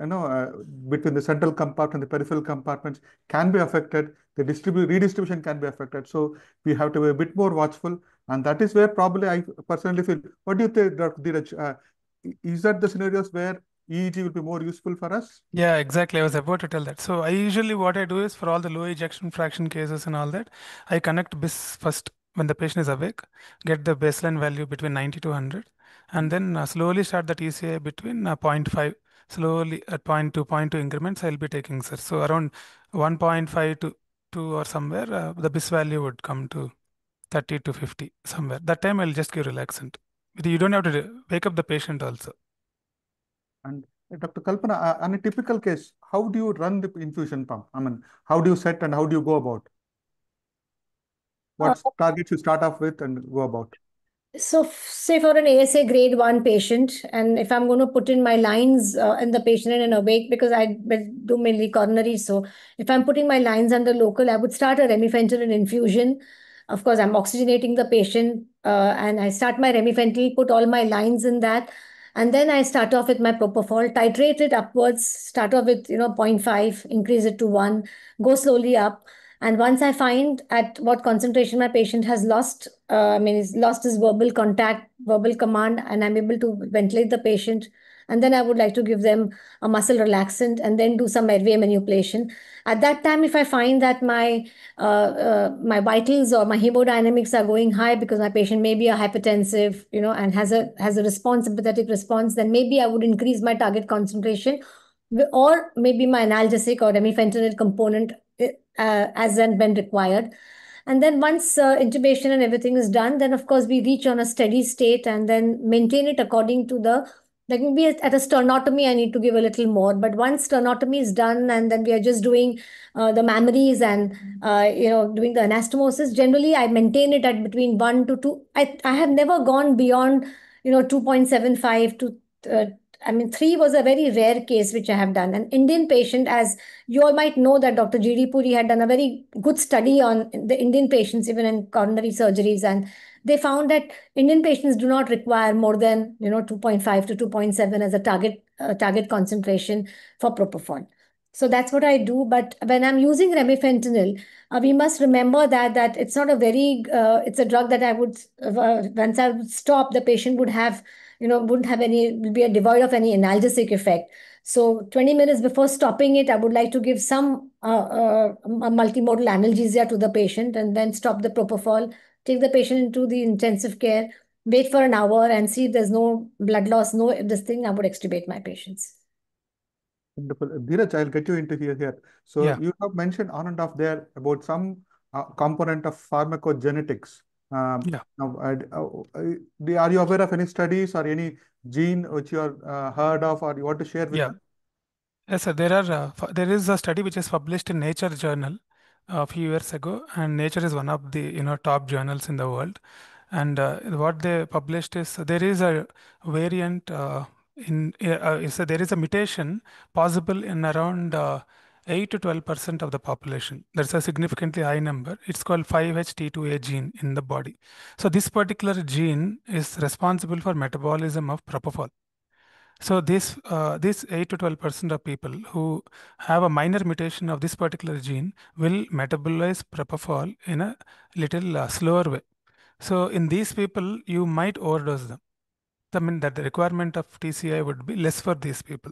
between the central compartment and the peripheral compartments can be affected, the redistribution can be affected. So we have to be a bit more watchful. And that is where probably I personally feel, what do you think, Dr. Dheeraj? Is that the scenarios where EEG will be more useful for us? Yeah, exactly. I was about to tell that. So I usually what I do is for all the low ejection fraction cases and all that, I connect BIS first when the patient is awake, get the baseline value between 90 to 100, and then slowly start the TCI between 0.5, slowly at 0.2 increments I'll be taking, sir. So around 1.5 to 2 or somewhere, the BIS value would come to 30 to 50 somewhere. That time I'll just give relaxant. You don't have to wake up the patient also. And Dr. Kalpana, on a typical case, how do you run the infusion pump? I mean, how do you set and how do you go about? What targets you start off with and go about? So, say for an ASA grade 1 patient, and if I'm going to put in my lines in the patient and awake, because I do mainly coronary, so if I'm putting my lines under local, I would start a remifentanil infusion. Of course, I'm oxygenating the patient, and I start my remifentanil, put all my lines in that, and then I start off with my propofol, titrate it upwards, start off with 0.5, increase it to 1, go slowly up. And once I find at what concentration my patient has lost, he's lost his verbal contact, verbal command, and I'm able to ventilate the patient. And then I would like to give them a muscle relaxant and then do some airway manipulation. At that time, if I find that my vitals or my hemodynamics are going high because my patient may be a hypertensive, and has a response, sympathetic response, then maybe I would increase my target concentration, or maybe my analgesic or remifentanil component as and when required. And then once intubation and everything is done, then of course we reach on a steady state and then maintain it according to like maybe at a sternotomy, I need to give a little more. But once sternotomy is done and then we are just doing the mammaries and, doing the anastomosis, generally I maintain it at between 1 to 2. I have never gone beyond, 2.75 to, 3 was a very rare case which I have done. An Indian patient, as you all might know, that Dr. G.D. Puri had done a very good study on the Indian patients, even in coronary surgeries, and they found that Indian patients do not require more than 2.5 to 2.7 as a target concentration for propofol. So that's what I do. But when I'm using remifentanil, we must remember that it's not a very it's a drug that I would once I would stop, the patient would have wouldn't have any, will be devoid of any analgesic effect. So 20 minutes before stopping it, I would like to give some multimodal analgesia to the patient and then stop the propofol, take the patient into the intensive care, wait for an hour and see if there's no blood loss, no this thing, I would extubate my patients. Wonderful. Dheeraj, I'll get you into here. So Yeah. you have mentioned on and off there about some component of pharmacogenetics. Yeah. Now, are you aware of any studies or any gene which you are heard of or you want to share with Yeah. us? Yes, sir. There is a study which is published in Nature journal a few years ago, and Nature is one of the top journals in the world. And what they published is there is a variant there is a mutation possible in around 8 to 12% of the population. That's a significantly high number. It's called 5-HT2A gene in the body. So this particular gene is responsible for metabolism of propofol. So this 8 to 12% of people who have a minor mutation of this particular gene will metabolize propofol in a little slower way. So in these people, you might overdose them. I mean that the requirement of TCI would be less for these people.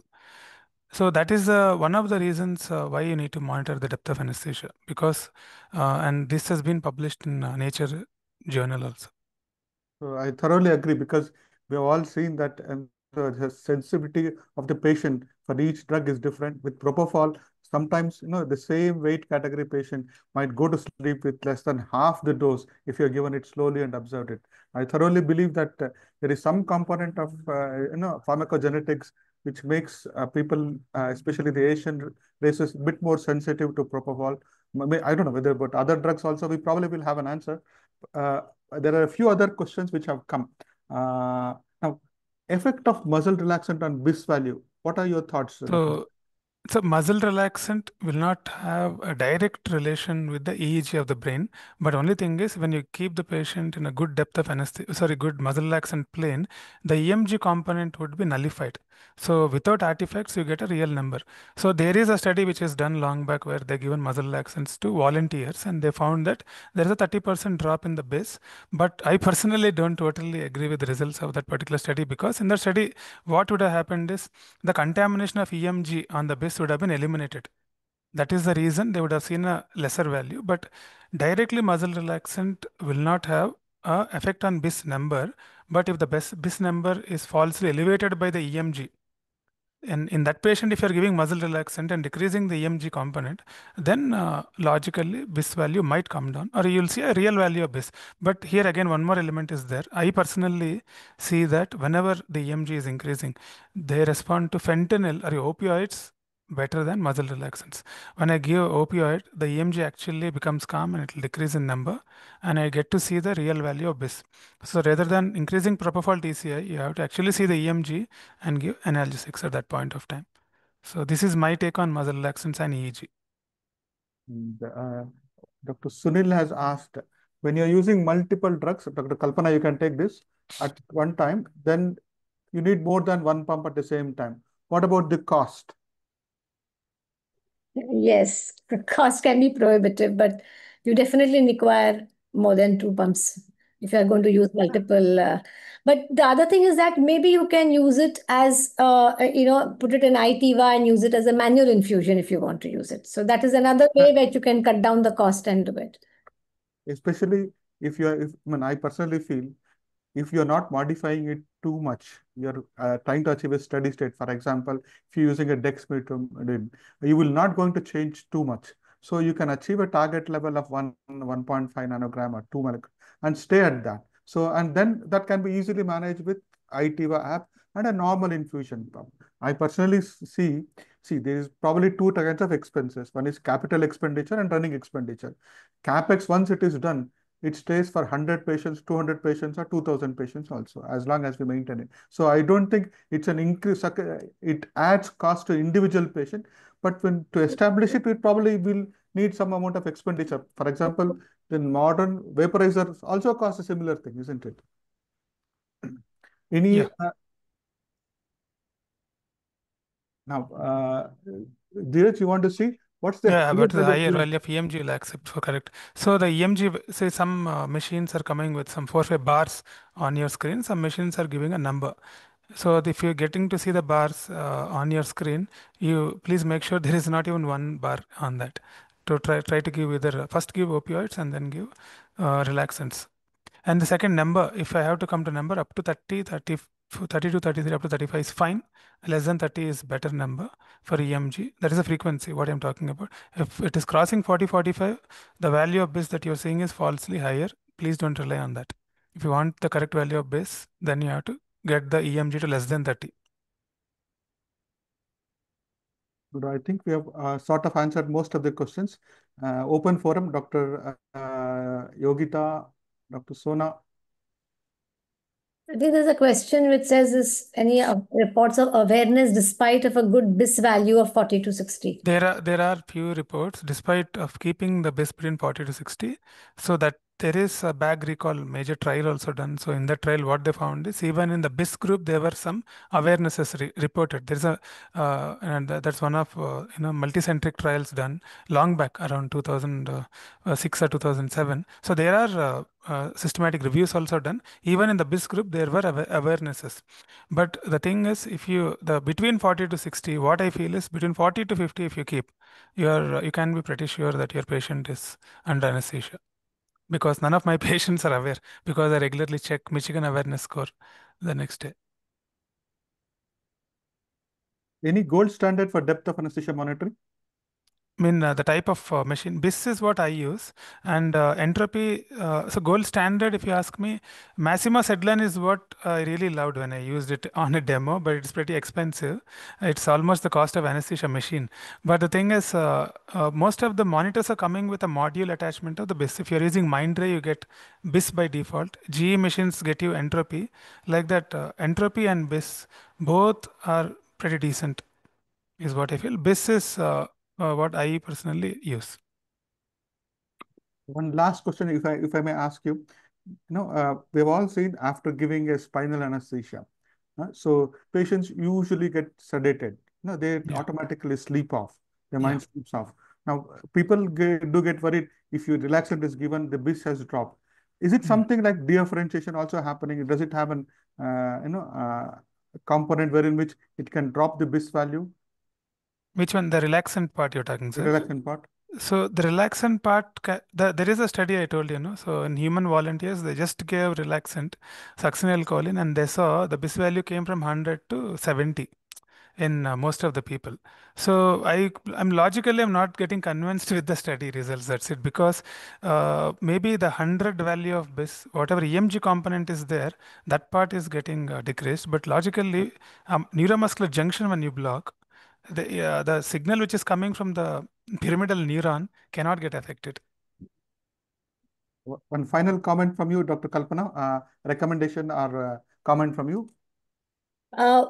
So that is one of the reasons why you need to monitor the depth of anesthesia, because and this has been published in Nature journal also. So I thoroughly agree because we have all seen that the sensitivity of the patient for each drug is different. With propofol, sometimes the same weight category patient might go to sleep with less than half the dose if you're given it slowly and observed it. I thoroughly believe that there is some component of pharmacogenetics which makes people, especially the Asian races, a bit more sensitive to propofol. I don't know whether, but other drugs also we probably will have an answer. Uh, there are a few other questions which have come. Now, effect of muscle relaxant on BIS value. What are your thoughts, Dr.? So muscle relaxant will not have a direct relation with the EEG of the brain, but only thing is when you keep the patient in a good depth of good muscle relaxant plane, the EMG component would be nullified. So without artifacts, you get a real number. So there is a study which is done long back where they given muscle relaxants to volunteers and they found that there is a 30% drop in the BIS. But I personally don't totally agree with the results of that particular study, because in that study, what would have happened is the contamination of EMG on the BIS would have been eliminated. That is the reason they would have seen a lesser value. But directly muscle relaxant will not have a effect on BIS number. But if the BIS number is falsely elevated by the EMG, and in that patient, if you're giving muscle relaxant and decreasing the EMG component, then logically BIS value might come down, or you'll see a real value of BIS. But here again, one more element is there. I personally see that whenever the EMG is increasing, they respond to fentanyl or opioids better than muscle relaxants. When I give opioid, the EMG actually becomes calm and it will decrease in number, and I get to see the real value of BIS. So rather than increasing propofol TCI, you have to actually see the EMG and give analgesics at that point of time. So this is my take on muscle relaxants and EEG. And, Dr. Sunil has asked, when you're using multiple drugs, Dr. Kalpana, you can take this at one time, then you need more than one pump at the same time. What about the cost? Yes, the cost can be prohibitive, but you definitely require more than two pumps if you are going to use multiple. But the other thing is that maybe you can use it as, put it in ITIVA and use it as a manual infusion if you want to use it. So that is another way that you can cut down the cost and do it. Especially if you are, I personally feel if you're not modifying it too much, you're trying to achieve a steady state. For example, if you're using a dexmedetomidine, you will not going to change too much. So you can achieve a target level of 1.5 nanogram or 2 milligram and stay at that. So, and then that can be easily managed with ITIVA app and a normal infusion pump. I personally see there is probably two kinds of expenses. One is capital expenditure and running expenditure. CapEx, once it is done, it stays for 100 patients, 200 patients, or 2000 patients also, as long as we maintain it. So I don't think it's an increase. It adds cost to individual patient, but when to establish it, we probably will need some amount of expenditure. For example, the modern vaporizers also cost a similar thing, isn't it? Any Yeah. Now, Dheeraj, you want to see what's the Yeah, higher but the value of higher the value of EMG will accept for correct. So the EMG, say some machines are coming with some 4 5 bars on your screen. Some machines are giving a number. So if you're getting to see the bars on your screen, you please make sure there is not even one bar on that. To try to give either first give opioids and then give relaxants. And the second number, if I have to come to number up to 30, 30, 30 to 33, up to 35 is fine. Less than 30 is better number for EMG. That is the frequency, what I'm talking about. If it is crossing 40, 45, the value of BIS that you're seeing is falsely higher. Please don't rely on that. If you want the correct value of BIS, then you have to get the EMG to less than 30. Good. I think we have sort of answered most of the questions. Open forum, Dr. Yogita, Dr. Sona. I think there's a question which says, is any reports of awareness despite of a good BIS value of 40 to 60? There are few reports despite of keeping the BIS between 40 to 60. So that there is a bag recall major trial also done. So in that trial, what they found is even in the BIS group, there were some awarenesses reported. There's a and that's one of multicentric trials done long back around 2006 or 2007. So there are systematic reviews also done. Even in the BIS group, there were awarenesses. But the thing is, if you the between 40 to 60, what I feel is between 40 to 50, if you keep, you can be pretty sure that your patient is under anesthesia, because none of my patients are aware, because I regularly check Michigan awareness score the next day. Any gold standard for depth of anesthesia monitoring? I mean, the type of machine, BIS is what I use, and entropy. So gold standard, if you ask me, Massimo Sedlan is what I really loved when I used it on a demo, but it's pretty expensive. It's almost the cost of anesthesia machine. But the thing is, most of the monitors are coming with a module attachment of the BIS. If you're using Mindray, you get BIS by default. GE machines get you entropy. Like that, entropy and BIS both are pretty decent, is what I feel. BIS is what I personally use. One last question, if I may ask you. We've all seen after giving a spinal anesthesia, so patients usually get sedated. They Yeah. automatically sleep off. Their Yeah. mind sleeps off. Now, people do get worried if you relaxant is given, the BIS has dropped. Is it something like differentiation also happening? Does it have an component wherein which it can drop the BIS value, Which one? The relaxant part you're talking, the sir? relaxant part? So the relaxant part, there is a study I told you, no? So in human volunteers, they just gave relaxant, succinylcholine, and they saw the BIS value came from 100 to 70 in most of the people. So I'm not getting convinced with the study results. That's it, because maybe the 100 value of BIS, whatever EMG component is there, that part is getting decreased. But logically, neuromuscular junction when you block, the signal which is coming from the pyramidal neuron cannot get affected. One final comment from you, Dr. Kalpana, recommendation or comment from you? Uh,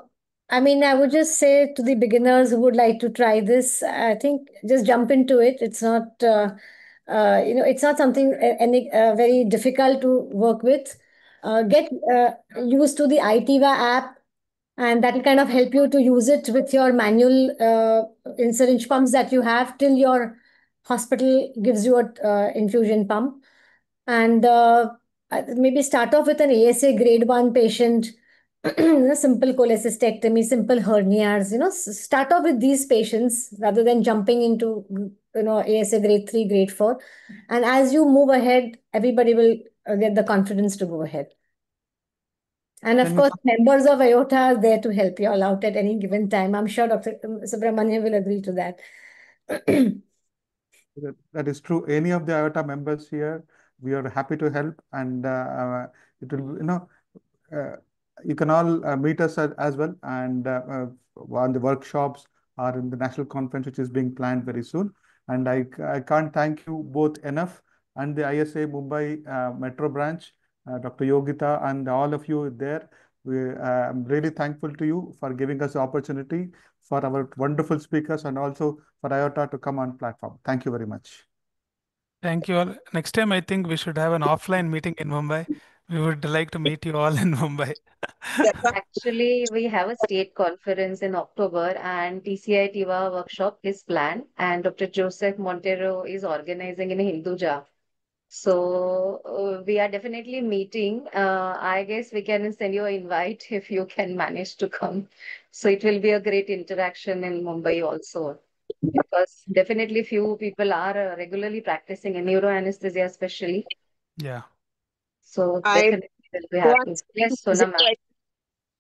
I mean, I would just say to the beginners who would like to try this, I think just jump into it. It's not, it's not something any very difficult to work with. Get used to the ITIVA app, and that will kind of help you to use it with your manual syringe pumps that you have till your hospital gives you a infusion pump. And maybe start off with an ASA grade 1 patient, simple cholecystectomy, simple hernias, start off with these patients rather than jumping into, ASA grade 3, grade 4. And as you move ahead, everybody will get the confidence to go ahead. And of course, members of IOTA are there to help you all out at any given time. I'm sure Dr. Subramanian will agree to that. That is true. Any of the IOTA members here, we are happy to help, and it will, you can all meet us as well, and on the workshops or in the national conference, which is being planned very soon. And I can't thank you both enough, and the ISA Mumbai Metro branch, Dr. Yogita, and all of you there. I'm really thankful to you for giving us the opportunity, for our wonderful speakers, and also for IOTA to come on platform. Thank you very much. Thank you all. Next time, I think we should have an offline meeting in Mumbai. We would like to meet you all in Mumbai. Actually, we have a state conference in October, and TCI TIVA workshop is planned, and Dr. Joseph Montero is organizing in Hinduja. So we are definitely meeting. I guess we can send you an invite if you can manage to come. So it will be a great interaction in Mumbai also, because definitely few people are regularly practicing in neuroanesthesia, especially. Yeah. So I definitely will be happy. Yes, Sona ma'am.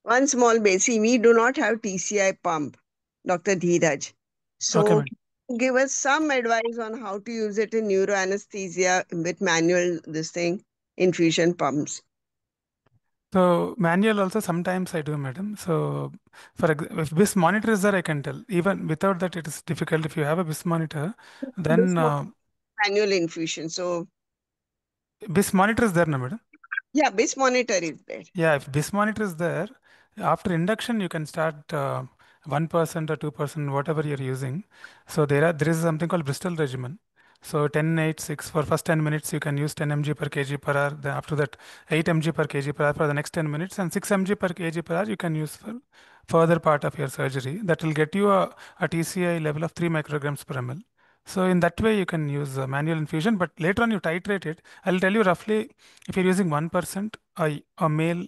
one small basic. We do not have TCI pump, Dr. Dheeraj. So Okay, madam. give us some advice on how to use it in neuroanesthesia with manual, this thing, infusion pumps. So manual also sometimes I do, madam. So if BIS monitor is there, I can tell. Even without that, it is difficult. If you have a BIS monitor, then Manual infusion. So BIS monitor is there, no, madam. yeah, BIS monitor is there. Yeah, if BIS monitor is there, after induction you can start 1% or 2%, whatever you're using. So there is something called Bristol regimen. So 10-8-6 for first 10 minutes, you can use 10 mg per kg per hour. Then after that, 8 mg per kg per hour for the next 10 minutes, and 6 mg per kg per hour you can use for further part of your surgery. That will get you a TCI level of 3 micrograms per ml. So in that way, you can use manual infusion, but later on you titrate it. I'll tell you roughly, if you're using 1%, a male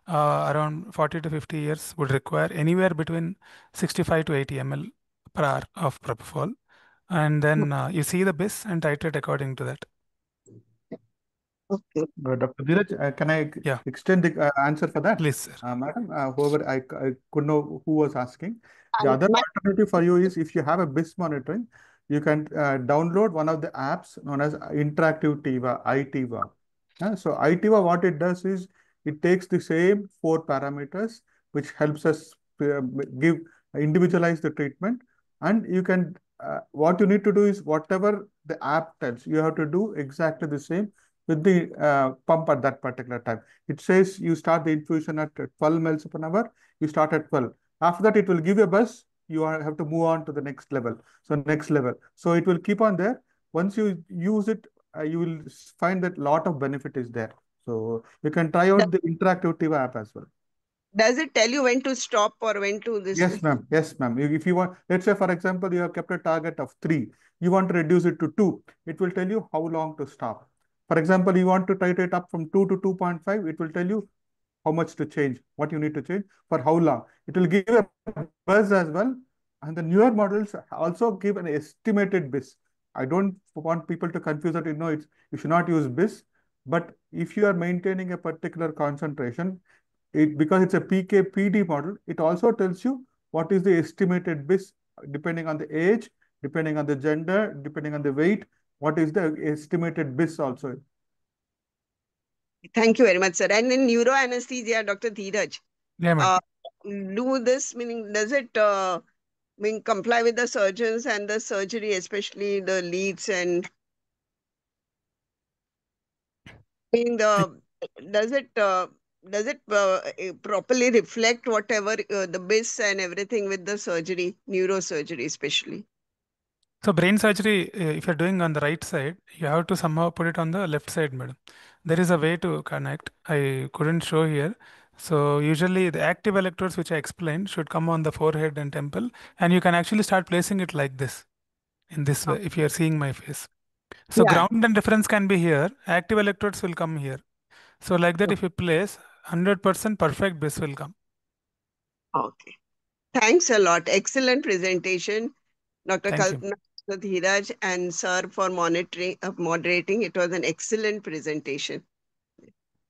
around 40 to 50 years would require anywhere between 65 to 80 ml per hour of propofol. And then you see the BIS and titrate according to that. Okay. Dr. Dheeraj, can I Yeah. extend the answer for that? Please, sir. Madam, whoever I could know who was asking. The And other my- alternative for you is if you have a BIS monitoring, you can download one of the apps known as Interactive TIVA, iTIVA. So iTIVA, what it does is it takes the same 4 parameters, which helps us give individualize the treatment. And you can, what you need to do is whatever the app tells, you have to do exactly the same with the pump at that particular time. It says you start the infusion at 12 mL per hour, you start at 12. After that, it will give you a buzz, you have to move on to the next level. So next level. So it will keep on there. Once you use it, you will find that lot of benefit is there. So you can try out the Interactive TIVA app as well. Does it tell you when to stop or when to this? Yes, ma'am. Yes, ma'am. If you want, let's say, for example, you have kept a target of 3, you want to reduce it to 2, it will tell you how long to stop. For example, you want to titrate up from 2 to 2.5, it will tell you how much to change, what you need to change, for how long. It will give a buzz as well. And the newer models also give an estimated BIS. I don't want people to confuse that, you should not use BIS. But if you are maintaining a particular concentration, because it's a PK-PD model, it also tells you what is the estimated BIS depending on the age, depending on the gender, depending on the weight, what is the estimated BIS also. Thank you very much, sir. And in neuroanesthesia, Dr. Dheeraj, Yeah, ma'am. do this, meaning does it comply with the surgeons and the surgery, especially the leads, and does it properly reflect whatever the BIS and everything with the surgery, neurosurgery especially? So brain surgery, if you're doing on the right side, you have to somehow put it on the left side, madam. There is a way to connect. I couldn't show here. So usually the active electrodes, which I explained, should come on the forehead and temple, and you can actually start placing it like this, in this way, if you're seeing my face. So Yeah. ground and reference can be here. Active electrodes will come here. So like that, if you place, 100% perfect BIS will come. Okay. Thanks a lot. Excellent presentation, Dr. Thank you. Kalpana, Dr. Dheeraj, and sir for moderating. It was an excellent presentation.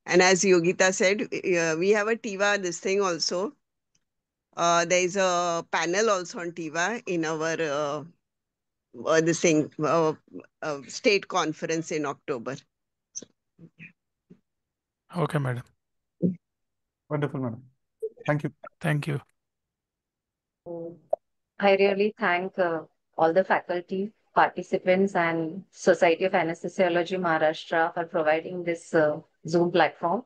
And as Yogita said, we have a TIVA, this thing also. There is a panel also on TIVA in our this thing, state conference in October. Okay, madam. Wonderful, madam. Thank you. Thank you. I really thank all the faculty, participants, and Society of Anesthesiology Maharashtra for providing this Zoom platform.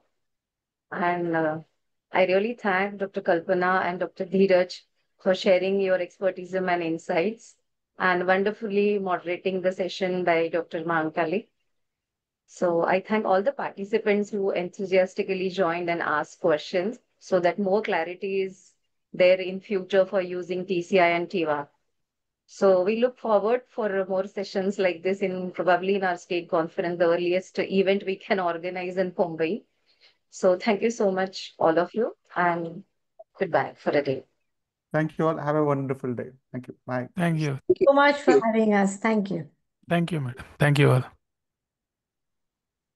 And I really thank Dr. Kalpana and Dr. Dheeraj for sharing your expertise and insights and wonderfully moderating the session by Dr. Mahankali. So I thank all the participants who enthusiastically joined and asked questions so that more clarity is there in future for using TCI and TIVA. So we look forward for more sessions like this probably in our state conference, the earliest event we can organize in Mumbai. So thank you so much, all of you, and goodbye for a day. Thank you all. Have a wonderful day. Thank you. Bye. Thank you. So much for having us. Thank you. Thank you, madam. Thank you all.